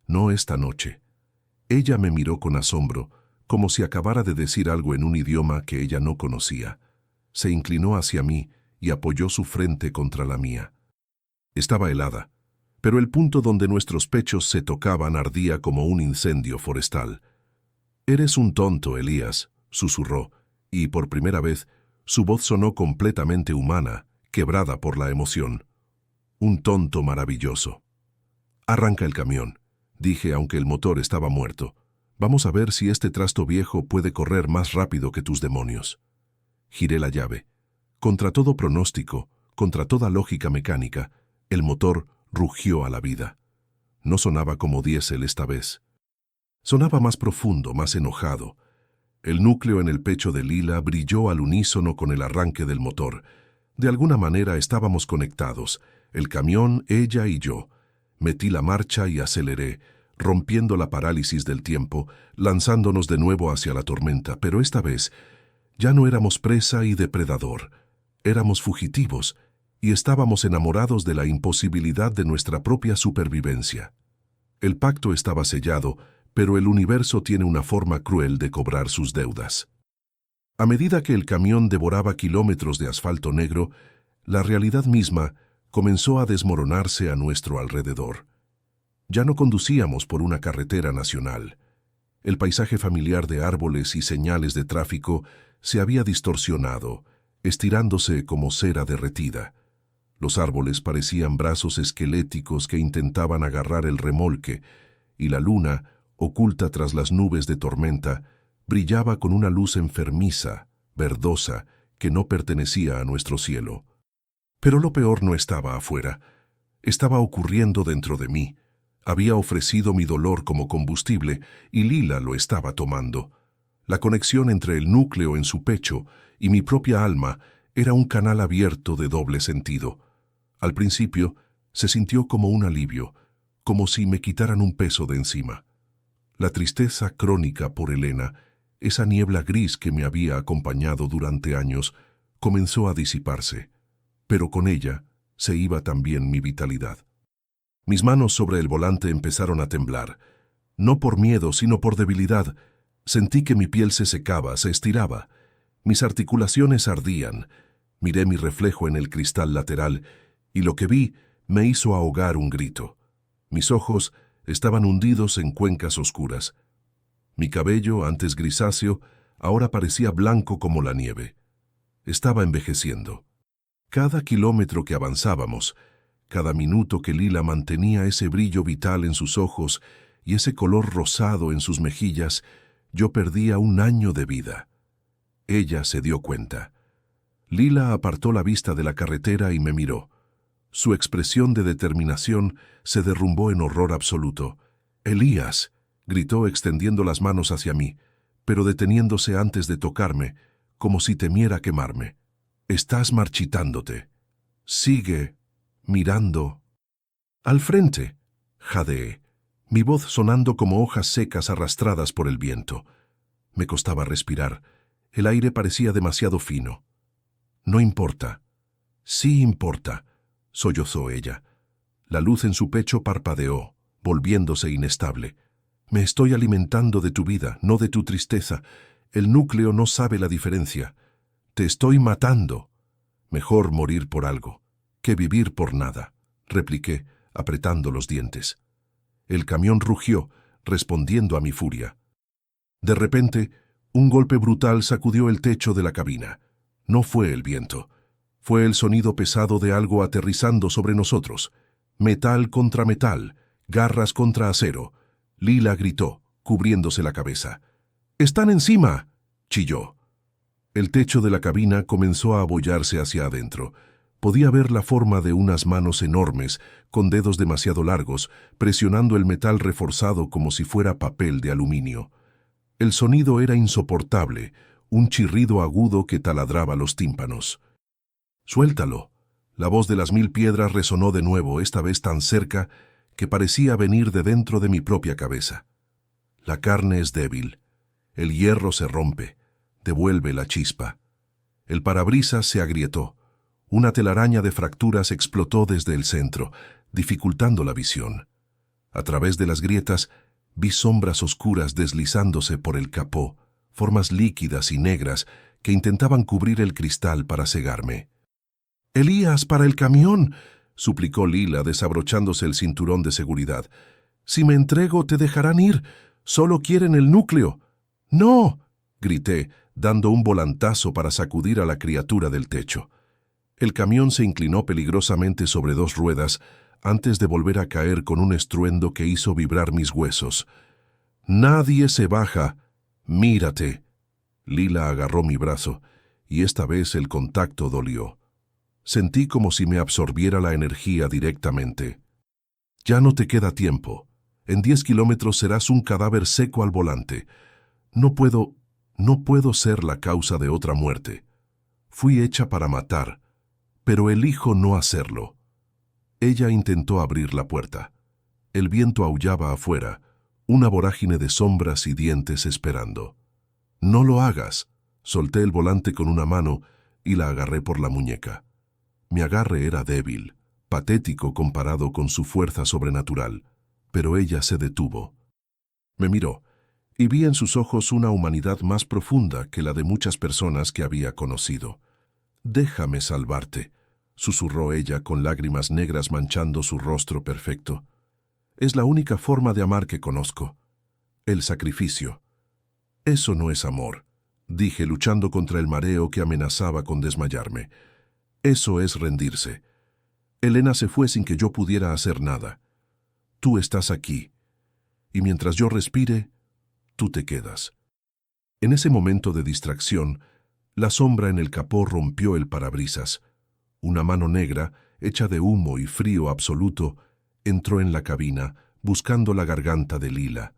No esta noche». Ella me miró con asombro, como si acabara de decir algo en un idioma que ella no conocía. Se inclinó hacia mí y apoyó su frente contra la mía. Estaba helada, pero el punto donde nuestros pechos se tocaban ardía como un incendio forestal. «Eres un tonto, Elías», susurró, y por primera vez su voz sonó completamente humana, quebrada por la emoción. «Un tonto maravilloso». «Arranca el camión», dije, aunque el motor estaba muerto. «Vamos a ver si este trasto viejo puede correr más rápido que tus demonios». Giré la llave. Contra todo pronóstico, contra toda lógica mecánica, el motor rugió a la vida. No sonaba como diésel esta vez. Sonaba más profundo, más enojado. El núcleo en el pecho de Lila brilló al unísono con el arranque del motor. De alguna manera estábamos conectados, el camión, ella y yo. Metí la marcha y aceleré, rompiendo la parálisis del tiempo, lanzándonos de nuevo hacia la tormenta, pero esta vez ya no éramos presa y depredador. Éramos fugitivos y estábamos enamorados de la imposibilidad de nuestra propia supervivencia. El pacto estaba sellado, pero el universo tiene una forma cruel de cobrar sus deudas. A medida que el camión devoraba kilómetros de asfalto negro, la realidad misma comenzó a desmoronarse a nuestro alrededor. Ya no conducíamos por una carretera nacional. El paisaje familiar de árboles y señales de tráfico se había distorsionado, estirándose como cera derretida. Los árboles parecían brazos esqueléticos que intentaban agarrar el remolque, y la luna, oculta tras las nubes de tormenta, brillaba con una luz enfermiza, verdosa, que no pertenecía a nuestro cielo. Pero lo peor no estaba afuera. Estaba ocurriendo dentro de mí. Había ofrecido mi dolor como combustible y Lila lo estaba tomando. La conexión entre el núcleo en su pecho y mi propia alma era un canal abierto de doble sentido. Al principio, se sintió como un alivio, como si me quitaran un peso de encima. La tristeza crónica por Elena, esa niebla gris que me había acompañado durante años, comenzó a disiparse, pero con ella se iba también mi vitalidad. Mis manos sobre el volante empezaron a temblar, no por miedo, sino por debilidad. Sentí que mi piel se secaba, se estiraba. Mis articulaciones ardían. Miré mi reflejo en el cristal lateral y lo que vi me hizo ahogar un grito. Mis ojos estaban hundidos en cuencas oscuras. Mi cabello, antes grisáceo, ahora parecía blanco como la nieve. Estaba envejeciendo. Cada kilómetro que avanzábamos, cada minuto que Lila mantenía ese brillo vital en sus ojos y ese color rosado en sus mejillas, yo perdía un año de vida. Ella se dio cuenta. Lila apartó la vista de la carretera y me miró. Su expresión de determinación se derrumbó en horror absoluto. «Elías», gritó extendiendo las manos hacia mí, pero deteniéndose antes de tocarme, como si temiera quemarme. «Estás marchitándote. Sigue mirando al frente», jadeé, mi voz sonando como hojas secas arrastradas por el viento. Me costaba respirar. El aire parecía demasiado fino. «No importa». «Sí importa», sollozó ella. La luz en su pecho parpadeó, volviéndose inestable. «Me estoy alimentando de tu vida, no de tu tristeza. El núcleo no sabe la diferencia. Te estoy matando. Mejor morir por algo que vivir por nada», repliqué, apretando los dientes. El camión rugió, respondiendo a mi furia. De repente, un golpe brutal sacudió el techo de la cabina. No fue el viento. Fue el sonido pesado de algo aterrizando sobre nosotros. Metal contra metal, garras contra acero. Lila gritó, cubriéndose la cabeza. «¡Están encima!», chilló. El techo de la cabina comenzó a abollarse hacia adentro. Podía ver la forma de unas manos enormes, con dedos demasiado largos, presionando el metal reforzado como si fuera papel de aluminio. El sonido era insoportable, un chirrido agudo que taladraba los tímpanos. «Suéltalo». La voz de las 1000 piedras resonó de nuevo, esta vez tan cerca que parecía venir de dentro de mi propia cabeza. «La carne es débil. El hierro se rompe. Devuelve la chispa». El parabrisas se agrietó. Una telaraña de fracturas explotó desde el centro, dificultando la visión. A través de las grietas vi sombras oscuras deslizándose por el capó, formas líquidas y negras que intentaban cubrir el cristal para cegarme. «Elías, para el camión», suplicó Lila, desabrochándose el cinturón de seguridad. «Si me entrego, te dejarán ir. Solo quieren el núcleo». «¡No!», grité, dando un volantazo para sacudir a la criatura del techo. El camión se inclinó peligrosamente sobre 2 ruedas antes de volver a caer con un estruendo que hizo vibrar mis huesos. «Nadie se baja. Mírate». Lila agarró mi brazo, y esta vez el contacto dolió. Sentí como si me absorbiera la energía directamente. «Ya no te queda tiempo. En 10 kilómetros serás un cadáver seco al volante. No puedo ser la causa de otra muerte. Fui hecha para matar, pero elijo no hacerlo». Ella intentó abrir la puerta. El viento aullaba afuera, una vorágine de sombras y dientes esperando. «No lo hagas». Solté el volante con una mano y la agarré por la muñeca. Mi agarre era débil, patético comparado con su fuerza sobrenatural, pero ella se detuvo. Me miró, y vi en sus ojos una humanidad más profunda que la de muchas personas que había conocido. «Déjame salvarte», susurró ella con lágrimas negras manchando su rostro perfecto. «Es la única forma de amar que conozco. El sacrificio». «Eso no es amor», dije luchando contra el mareo que amenazaba con desmayarme. «Eso es rendirse. Elena se fue sin que yo pudiera hacer nada. Tú estás aquí, y mientras yo respire, tú te quedas». En ese momento de distracción, la sombra en el capó rompió el parabrisas. Una mano negra, hecha de humo y frío absoluto, entró en la cabina, buscando la garganta de Lila.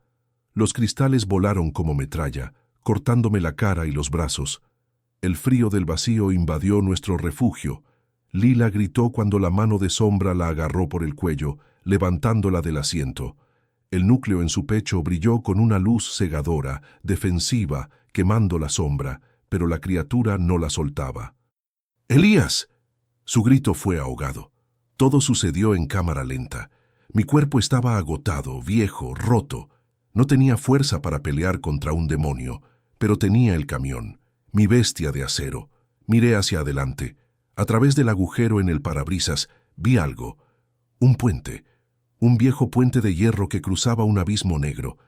Los cristales volaron como metralla, cortándome la cara y los brazos. El frío del vacío invadió nuestro refugio. Lila gritó cuando la mano de sombra la agarró por el cuello, levantándola del asiento. El núcleo en su pecho brilló con una luz cegadora, defensiva, quemando la sombra, pero la criatura no la soltaba. ¡Elías! Su grito fue ahogado. Todo sucedió en cámara lenta. Mi cuerpo estaba agotado, viejo, roto. No tenía fuerza para pelear contra un demonio, pero tenía el camión, mi bestia de acero. Miré hacia adelante. A través del agujero en el parabrisas vi algo. Un puente. Un viejo puente de hierro que cruzaba un abismo negro.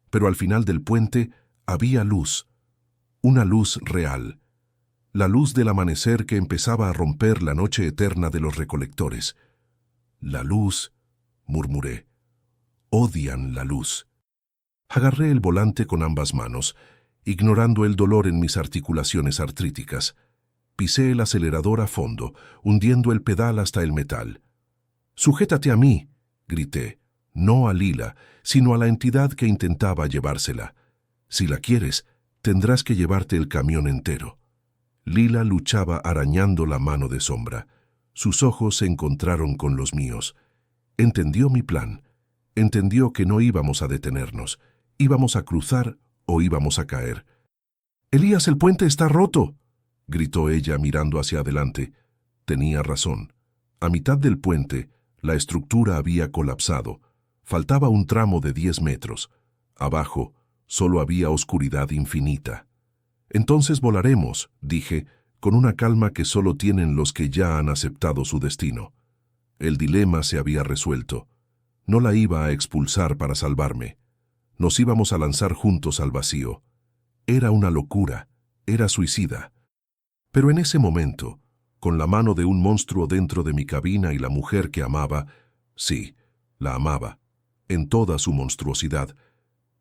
Pero al final del puente había luz. Una luz real. La luz del amanecer que empezaba a romper la noche eterna de los recolectores. La luz, murmuré. Odian la luz. Agarré el volante con ambas manos, ignorando el dolor en mis articulaciones artríticas. Pisé el acelerador a fondo, hundiendo el pedal hasta el metal. «¡Sujétate a mí!», grité. No a Lila, sino a la entidad que intentaba llevársela. «Si la quieres, tendrás que llevarte el camión entero». Lila luchaba arañando la mano de sombra. Sus ojos se encontraron con los míos. Entendió mi plan. Entendió que no íbamos a detenernos. Íbamos a cruzar o íbamos a caer. «Elías, el puente está roto», gritó ella mirando hacia adelante. Tenía razón. A mitad del puente, la estructura había colapsado. Faltaba un tramo de 10 metros. Abajo, solo había oscuridad infinita. «Entonces volaremos», dije, con una calma que solo tienen los que ya han aceptado su destino. El dilema se había resuelto. No la iba a expulsar para salvarme. Nos íbamos a lanzar juntos al vacío. Era una locura, era suicida. Pero en ese momento, con la mano de un monstruo dentro de mi cabina y la mujer que amaba, sí, la amaba, en toda su monstruosidad,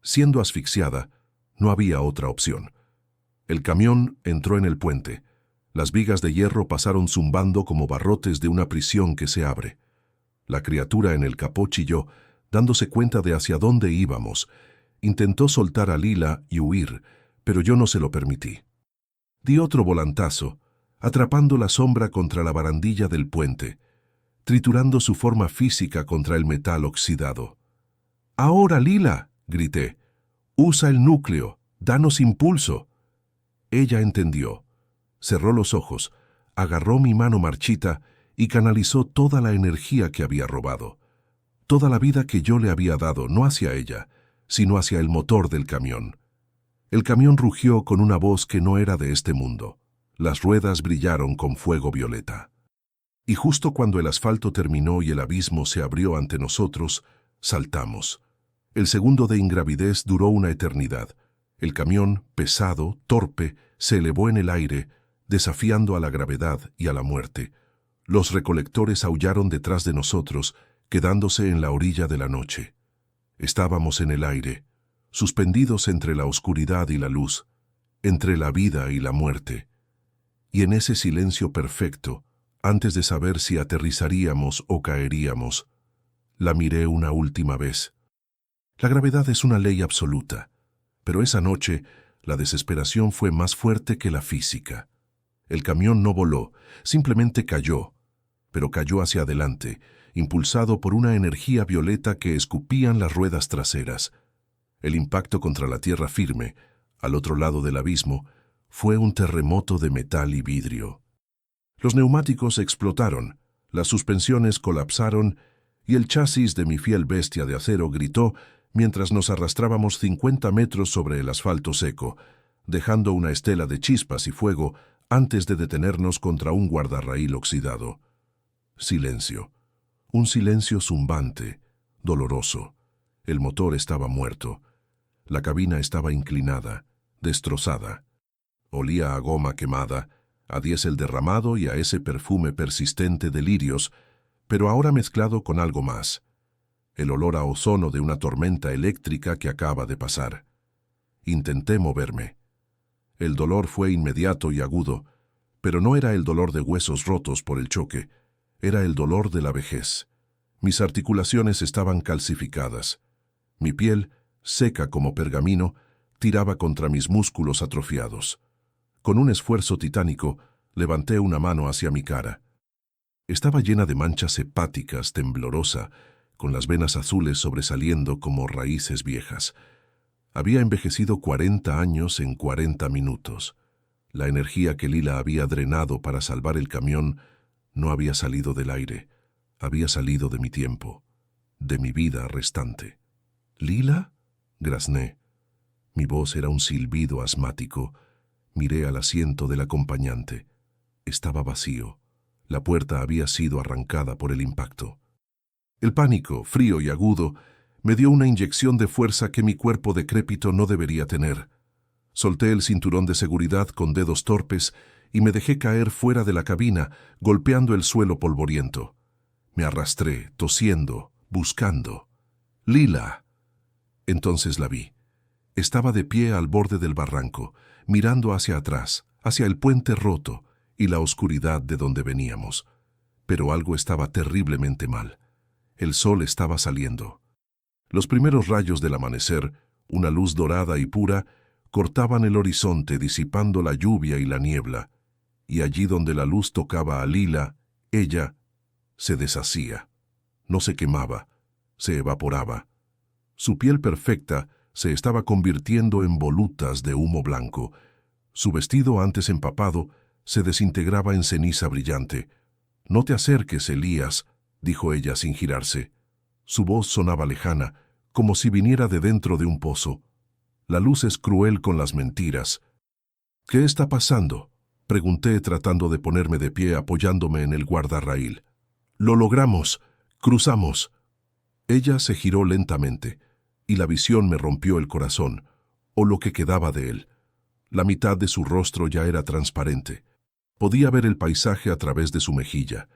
siendo asfixiada, no había otra opción. El camión entró en el puente. Las vigas de hierro pasaron zumbando como barrotes de una prisión que se abre. La criatura en el capó chilló, dándose cuenta de hacia dónde íbamos. Intentó soltar a Lila y huir, pero yo no se lo permití. Di otro volantazo, atrapando la sombra contra la barandilla del puente, triturando su forma física contra el metal oxidado. «¡Ahora, Lila!», grité. «Usa el núcleo, danos impulso». Ella entendió. Cerró los ojos, agarró mi mano marchita y canalizó toda la energía que había robado. Toda la vida que yo le había dado, no hacia ella, sino hacia el motor del camión. El camión rugió con una voz que no era de este mundo. Las ruedas brillaron con fuego violeta. Y justo cuando el asfalto terminó y el abismo se abrió ante nosotros, saltamos. El segundo de ingravidez duró una eternidad. El camión, pesado, torpe, se elevó en el aire, desafiando a la gravedad y a la muerte. Los recolectores aullaron detrás de nosotros, quedándose en la orilla de la noche. Estábamos en el aire, suspendidos entre la oscuridad y la luz, entre la vida y la muerte. Y en ese silencio perfecto, antes de saber si aterrizaríamos o caeríamos, la miré una última vez. La gravedad es una ley absoluta, pero esa noche la desesperación fue más fuerte que la física. El camión no voló, simplemente cayó, pero cayó hacia adelante, impulsado por una energía violeta que escupían las ruedas traseras. El impacto contra la tierra firme, al otro lado del abismo, fue un terremoto de metal y vidrio. Los neumáticos explotaron, las suspensiones colapsaron y el chasis de mi fiel bestia de acero gritó mientras nos arrastrábamos 50 metros sobre el asfalto seco, dejando una estela de chispas y fuego antes de detenernos contra un guardarraíl oxidado. Silencio. Un silencio zumbante, doloroso. El motor estaba muerto. La cabina estaba inclinada, destrozada. Olía a goma quemada, a diésel derramado y a ese perfume persistente de lirios, pero ahora mezclado con algo más. El olor a ozono de una tormenta eléctrica que acaba de pasar. Intenté moverme. El dolor fue inmediato y agudo, Pero no era el dolor de huesos rotos por el choque, era el dolor de la vejez. Mis articulaciones estaban calcificadas. Mi piel, seca como pergamino, tiraba contra mis músculos atrofiados. Con un esfuerzo titánico, levanté una mano hacia mi cara. Estaba llena de manchas hepáticas, temblorosa, con las venas azules sobresaliendo como raíces viejas. Había envejecido 40 años en 40 minutos. La energía que Lila había drenado para salvar el camión no había salido del aire, había salido de mi tiempo, de mi vida restante. ¿Lila?, grazné. Mi voz era un silbido asmático. Miré al asiento del acompañante. Estaba vacío. La puerta había sido arrancada por el impacto. El pánico, frío y agudo, me dio una inyección de fuerza que mi cuerpo decrépito no debería tener. Solté el cinturón de seguridad con dedos torpes y me dejé caer fuera de la cabina, golpeando el suelo polvoriento. Me arrastré, tosiendo, buscando. ¡Lila! Entonces la vi. Estaba de pie al borde del barranco, mirando hacia atrás, hacia el puente roto y la oscuridad de donde veníamos. Pero algo estaba terriblemente mal. El sol estaba saliendo. Los primeros rayos del amanecer, una luz dorada y pura, cortaban el horizonte disipando la lluvia y la niebla, y allí donde la luz tocaba a Lila, ella se deshacía. No se quemaba, se evaporaba. Su piel perfecta se estaba convirtiendo en volutas de humo blanco. Su vestido, antes empapado, se desintegraba en ceniza brillante. «No te acerques, Elías», dijo ella sin girarse. Su voz sonaba lejana, como si viniera de dentro de un pozo. La luz es cruel con las mentiras. «¿Qué está pasando?», pregunté tratando de ponerme de pie apoyándome en el guardarraíl. «Lo logramos. Cruzamos». Ella se giró lentamente, y la visión me rompió el corazón, o lo que quedaba de él. La mitad de su rostro ya era transparente. Podía ver el paisaje a través de su mejilla,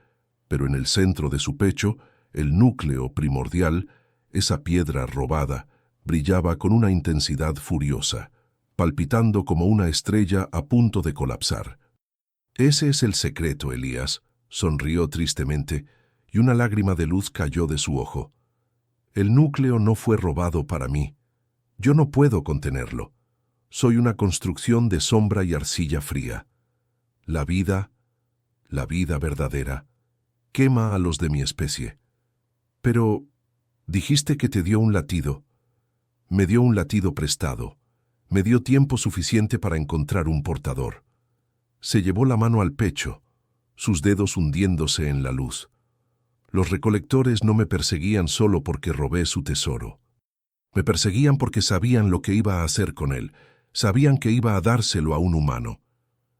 pero en el centro de su pecho, el núcleo primordial, esa piedra robada, brillaba con una intensidad furiosa, palpitando como una estrella a punto de colapsar. «Ese es el secreto, Elías», sonrió tristemente, y una lágrima de luz cayó de su ojo. «El núcleo no fue robado para mí. Yo no puedo contenerlo. Soy una construcción de sombra y arcilla fría. La vida verdadera, quema a los de mi especie. Pero dijiste que te dio un latido. Me dio un latido prestado. Me dio tiempo suficiente para encontrar un portador». Se llevó la mano al pecho, sus dedos hundiéndose en la luz. «Los recolectores no me perseguían solo porque robé su tesoro. Me perseguían porque sabían lo que iba a hacer con él, sabían que iba a dárselo a un humano.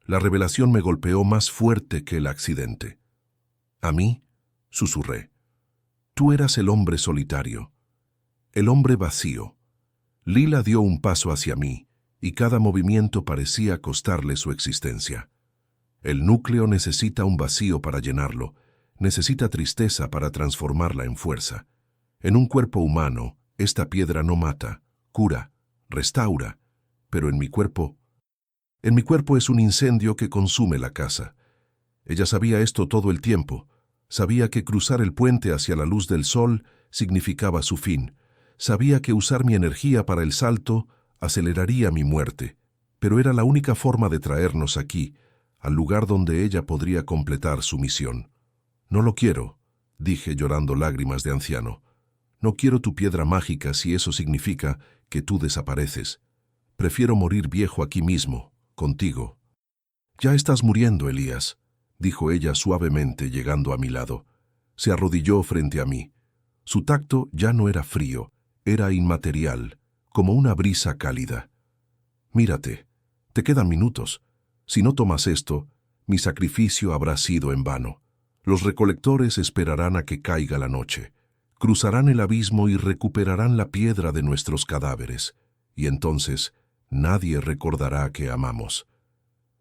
La revelación me golpeó más fuerte que el accidente». «¿A mí?», susurré. «Tú eras el hombre solitario, el hombre vacío». Lila dio un paso hacia mí, y cada movimiento parecía costarle su existencia. El núcleo necesita un vacío para llenarlo, necesita tristeza para transformarla en fuerza. En un cuerpo humano, esta piedra no mata, cura, restaura, pero en mi cuerpo es un incendio que consume la casa. Ella sabía esto todo el tiempo. Sabía que cruzar el puente hacia la luz del sol significaba su fin. Sabía que usar mi energía para el salto aceleraría mi muerte, pero era la única forma de traernos aquí, al lugar donde ella podría completar su misión. «No lo quiero», dije llorando lágrimas de anciano. «No quiero tu piedra mágica si eso significa que tú desapareces. Prefiero morir viejo aquí mismo, contigo». «Ya estás muriendo, Elías», dijo ella suavemente llegando a mi lado. Se arrodilló frente a mí. Su tacto ya no era frío, era inmaterial, como una brisa cálida. «Mírate, te quedan minutos. Si no tomas esto, mi sacrificio habrá sido en vano. Los recolectores esperarán a que caiga la noche. Cruzarán el abismo y recuperarán la piedra de nuestros cadáveres. Y entonces nadie recordará que amamos».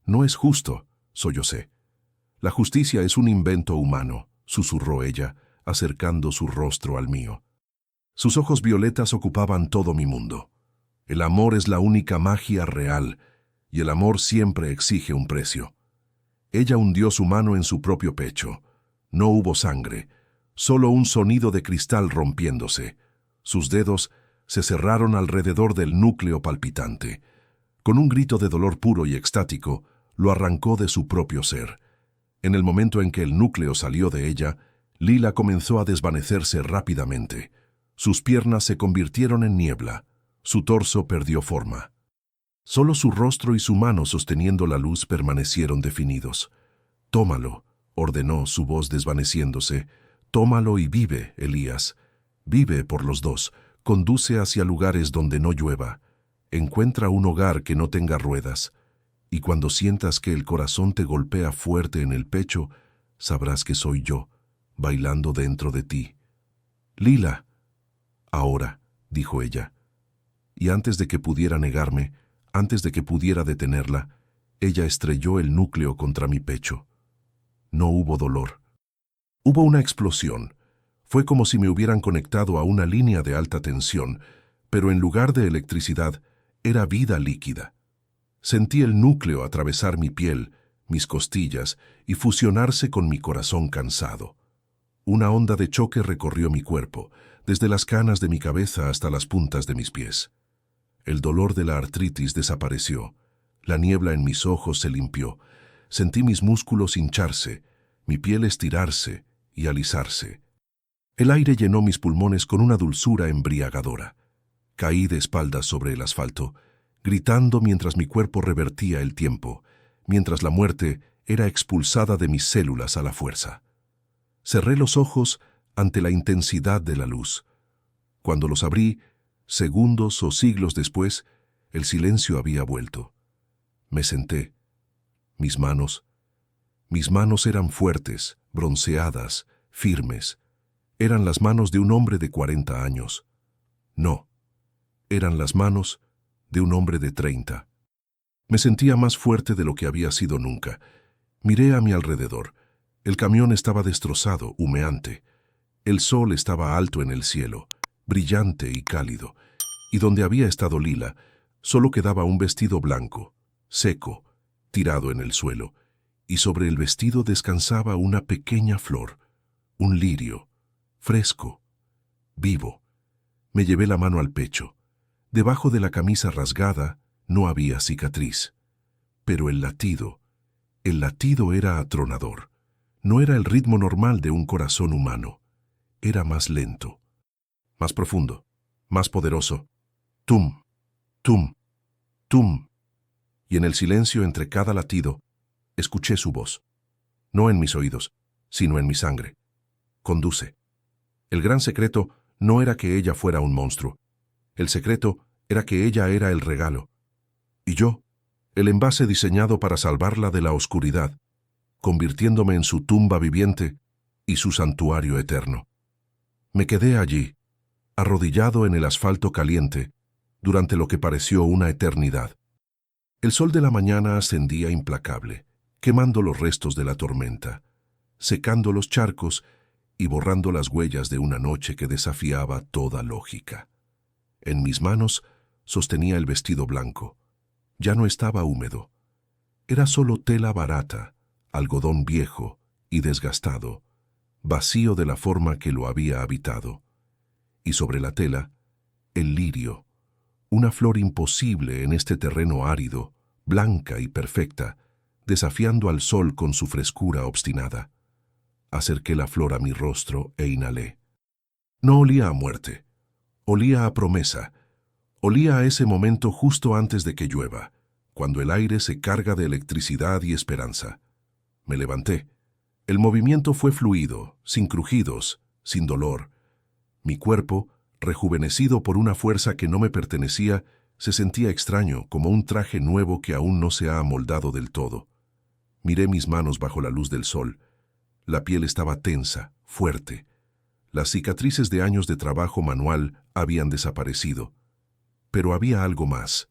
«No es justo», sollocé. «La justicia es un invento humano», susurró ella, acercando su rostro al mío. Sus ojos violetas ocupaban todo mi mundo. «El amor es la única magia real, y el amor siempre exige un precio. Ella hundió su mano en su propio pecho. No hubo sangre, solo un sonido de cristal rompiéndose. Sus dedos se cerraron alrededor del núcleo palpitante. Con un grito de dolor puro y extático, lo arrancó de su propio ser. En el momento en que el núcleo salió de ella, Lila comenzó a desvanecerse rápidamente. Sus piernas se convirtieron en niebla. Su torso perdió forma. Solo su rostro y su mano sosteniendo la luz permanecieron definidos. «Tómalo», ordenó su voz desvaneciéndose. «Tómalo y vive, Elías. Vive por los dos. Conduce hacia lugares donde no llueva. Encuentra un hogar que no tenga ruedas. Y cuando sientas que el corazón te golpea fuerte en el pecho, sabrás que soy yo, bailando dentro de ti». «Lila». «Ahora», dijo ella. Y antes de que pudiera negarme, antes de que pudiera detenerla, ella estrelló el núcleo contra mi pecho. No hubo dolor. Hubo una explosión. Fue como si me hubieran conectado a una línea de alta tensión, pero en lugar de electricidad, era vida líquida. Sentí el núcleo atravesar mi piel, mis costillas, y fusionarse con mi corazón cansado. Una onda de choque recorrió mi cuerpo, desde las canas de mi cabeza hasta las puntas de mis pies. El dolor de la artritis desapareció. La niebla en mis ojos se limpió. Sentí mis músculos hincharse, mi piel estirarse y alisarse. El aire llenó mis pulmones con una dulzura embriagadora. Caí de espaldas sobre el asfalto, gritando mientras mi cuerpo revertía el tiempo, mientras la muerte era expulsada de mis células a la fuerza. Cerré los ojos ante la intensidad de la luz. Cuando los abrí, segundos o siglos después, el silencio había vuelto. Me senté. Mis manos eran fuertes, bronceadas, firmes. Eran las manos de un hombre de 40 años. No, eran las manos de un hombre de 30. Me sentía más fuerte de lo que había sido nunca. Miré a mi alrededor. El camión estaba destrozado, humeante. El sol estaba alto en el cielo, brillante y cálido, y donde había estado Lila, solo quedaba un vestido blanco, seco, tirado en el suelo, y sobre el vestido descansaba una pequeña flor, un lirio, fresco, vivo. Me llevé la mano al pecho. Debajo de la camisa rasgada no había cicatriz. Pero el latido era atronador. No era el ritmo normal de un corazón humano. Era más lento, más profundo, más poderoso. Tum, tum, tum. Y en el silencio entre cada latido, escuché su voz. No en mis oídos, sino en mi sangre. Conduce. El gran secreto no era que ella fuera un monstruo. El secreto era que ella era el regalo. Y yo, el envase diseñado para salvarla de la oscuridad, convirtiéndome en su tumba viviente y su santuario eterno. Me quedé allí, arrodillado en el asfalto caliente, durante lo que pareció una eternidad. El sol de la mañana ascendía implacable, quemando los restos de la tormenta, secando los charcos y borrando las huellas de una noche que desafiaba toda lógica. En mis manos sostenía el vestido blanco. Ya no estaba húmedo. Era solo tela barata, algodón viejo y desgastado, vacío de la forma que lo había habitado. Y sobre la tela, el lirio, una flor imposible en este terreno árido, blanca y perfecta, desafiando al sol con su frescura obstinada. Acerqué la flor a mi rostro e inhalé. No olía a muerte, olía a promesa, olía a ese momento justo antes de que llueva, cuando el aire se carga de electricidad y esperanza. Me levanté. El movimiento fue fluido, sin crujidos, sin dolor. Mi cuerpo, rejuvenecido por una fuerza que no me pertenecía, se sentía extraño, como un traje nuevo que aún no se ha amoldado del todo. Miré mis manos bajo la luz del sol. La piel estaba tensa, fuerte. Las cicatrices de años de trabajo manual habían desaparecido. Pero había algo más.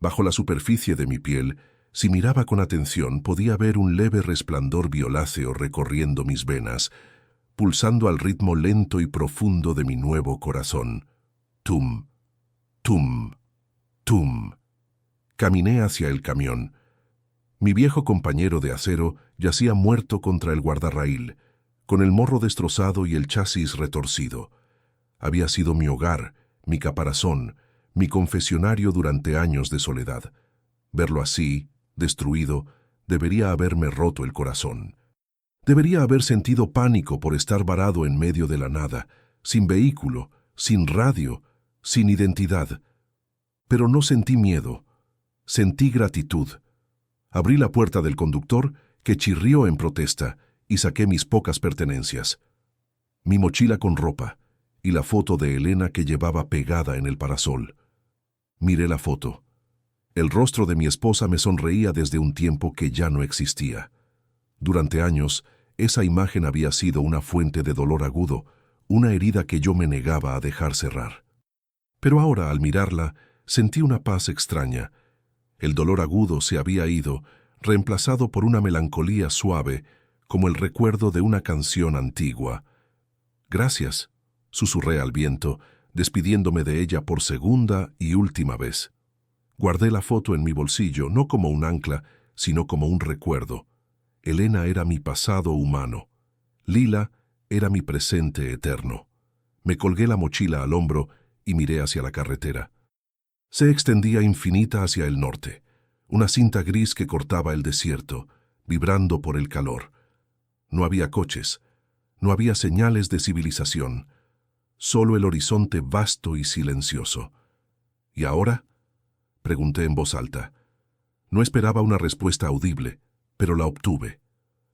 Bajo la superficie de mi piel, si miraba con atención, podía ver un leve resplandor violáceo recorriendo mis venas, pulsando al ritmo lento y profundo de mi nuevo corazón. Tum, tum, tum. Caminé hacia el camión. Mi viejo compañero de acero yacía muerto contra el guardarraíl, con el morro destrozado y el chasis retorcido. Había sido mi hogar, mi caparazón, mi confesionario durante años de soledad. Verlo así, destruido, debería haberme roto el corazón. Debería haber sentido pánico por estar varado en medio de la nada, sin vehículo, sin radio, sin identidad. Pero no sentí miedo, sentí gratitud. Abrí la puerta del conductor, que chirrió en protesta, y saqué mis pocas pertenencias. Mi mochila con ropa y la foto de Elena que llevaba pegada en el parasol. Miré la foto. El rostro de mi esposa me sonreía desde un tiempo que ya no existía. Durante años, esa imagen había sido una fuente de dolor agudo, una herida que yo me negaba a dejar cerrar. Pero ahora, al mirarla, sentí una paz extraña. El dolor agudo se había ido, reemplazado por una melancolía suave, como el recuerdo de una canción antigua. «Gracias», susurré al viento, despidiéndome de ella por segunda y última vez. Guardé la foto en mi bolsillo, no como un ancla, sino como un recuerdo. Elena era mi pasado humano. Lila era mi presente eterno. Me colgué la mochila al hombro y miré hacia la carretera. Se extendía infinita hacia el norte, una cinta gris que cortaba el desierto, vibrando por el calor. No había coches, no había señales de civilización, solo el horizonte vasto y silencioso. ¿Y ahora?, pregunté en voz alta. No esperaba una respuesta audible, pero la obtuve.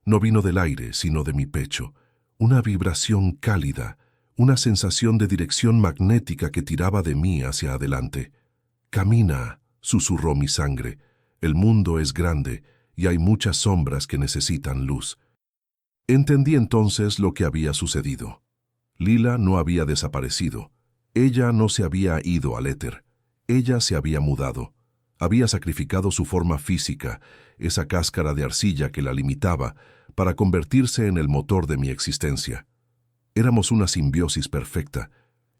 No vino del aire, sino de mi pecho, una vibración cálida, una sensación de dirección magnética que tiraba de mí hacia adelante. «Camina», susurró mi sangre. «El mundo es grande y hay muchas sombras que necesitan luz». Entendí entonces lo que había sucedido. Lila no había desaparecido. Ella no se había ido al éter. Ella se había mudado. Había sacrificado su forma física, esa cáscara de arcilla que la limitaba, para convertirse en el motor de mi existencia. Éramos una simbiosis perfecta.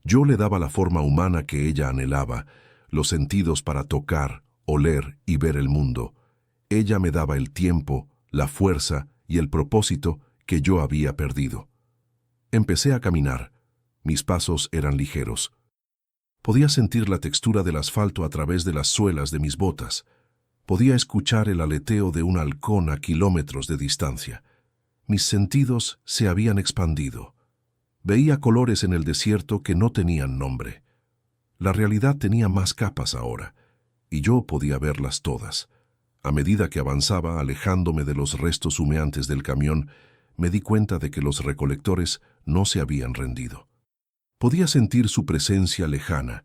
Yo le daba la forma humana que ella anhelaba, los sentidos para tocar, oler y ver el mundo. Ella me daba el tiempo, la fuerza y el propósito que yo había perdido. Empecé a caminar. Mis pasos eran ligeros. Podía sentir la textura del asfalto a través de las suelas de mis botas. Podía escuchar el aleteo de un halcón a kilómetros de distancia. Mis sentidos se habían expandido. Veía colores en el desierto que no tenían nombre. La realidad tenía más capas ahora, y yo podía verlas todas. A medida que avanzaba, alejándome de los restos humeantes del camión, me di cuenta de que los recolectores no se habían rendido. Podía sentir su presencia lejana,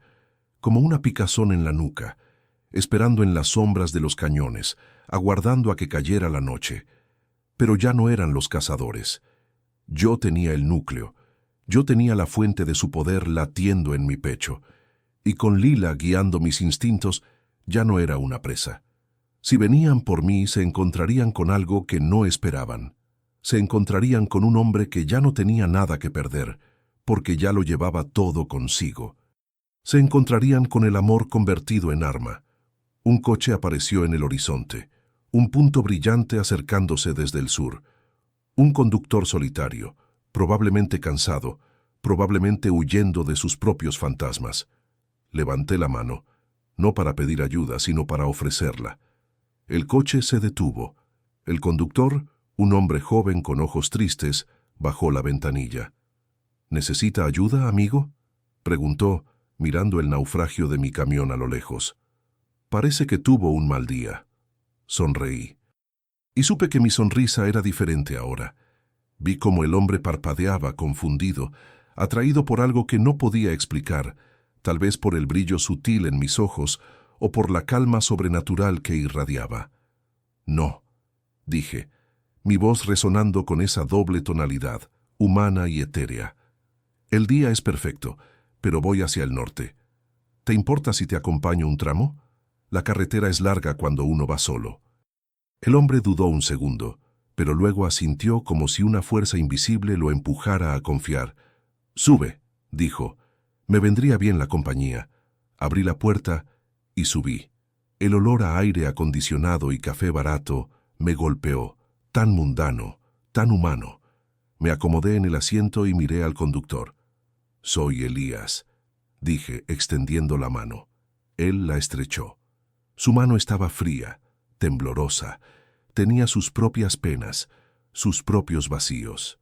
como una picazón en la nuca, esperando en las sombras de los cañones, aguardando a que cayera la noche. Pero ya no eran los cazadores. Yo tenía el núcleo, yo tenía la fuente de su poder latiendo en mi pecho, y con Lila guiando mis instintos, ya no era una presa. Si venían por mí, se encontrarían con algo que no esperaban. Se encontrarían con un hombre que ya no tenía nada que perder, porque ya lo llevaba todo consigo. Se encontrarían con el amor convertido en arma. Un coche apareció en el horizonte, un punto brillante acercándose desde el sur. Un conductor solitario, probablemente cansado, probablemente huyendo de sus propios fantasmas. Levanté la mano, no para pedir ayuda, sino para ofrecerla. El coche se detuvo. El conductor, un hombre joven con ojos tristes, bajó la ventanilla. «¿Necesita ayuda, amigo?», preguntó, mirando el naufragio de mi camión a lo lejos. «Parece que tuvo un mal día». Sonreí. Y supe que mi sonrisa era diferente ahora. Vi cómo el hombre parpadeaba, confundido, atraído por algo que no podía explicar, tal vez por el brillo sutil en mis ojos o por la calma sobrenatural que irradiaba. «No», dije, mi voz resonando con esa doble tonalidad, humana y etérea. «El día es perfecto, pero voy hacia el norte. ¿Te importa si te acompaño un tramo? La carretera es larga cuando uno va solo». El hombre dudó un segundo, pero luego asintió como si una fuerza invisible lo empujara a confiar. «Sube», dijo. «Me vendría bien la compañía». Abrí la puerta y subí. El olor a aire acondicionado y café barato me golpeó, tan mundano, tan humano. Me acomodé en el asiento y miré al conductor. «Soy Elías», dije, extendiendo la mano. Él la estrechó. Su mano estaba fría, temblorosa. Tenía sus propias penas, sus propios vacíos.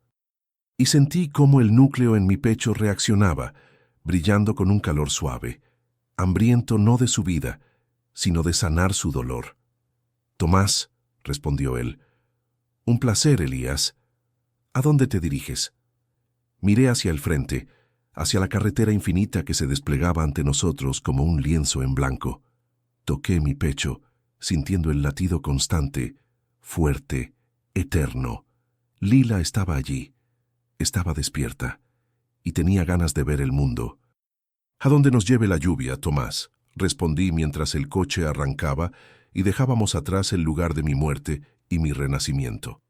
Y sentí cómo el núcleo en mi pecho reaccionaba, brillando con un calor suave, hambriento no de su vida, sino de sanar su dolor. «Tomás», respondió él. «Un placer, Elías. ¿A dónde te diriges?» Miré hacia el frente, hacia la carretera infinita que se desplegaba ante nosotros como un lienzo en blanco. Toqué mi pecho, sintiendo el latido constante, fuerte, eterno. Lila estaba allí, estaba despierta, y tenía ganas de ver el mundo. «A dónde nos lleve la lluvia, Tomás», respondí mientras el coche arrancaba y dejábamos atrás el lugar de mi muerte y mi renacimiento.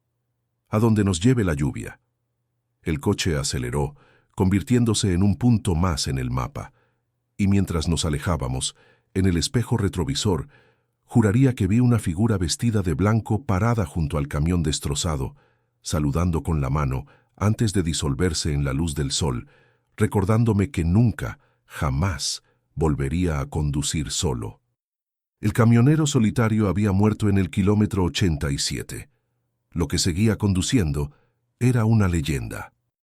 «A dónde nos lleve la lluvia». El coche aceleró, convirtiéndose en un punto más en el mapa, y mientras nos alejábamos, en el espejo retrovisor, juraría que vi una figura vestida de blanco parada junto al camión destrozado, saludando con la mano antes de disolverse en la luz del sol, recordándome que nunca, jamás, volvería a conducir solo. El camionero solitario había muerto en el kilómetro 87. Lo que seguía conduciendo era una leyenda.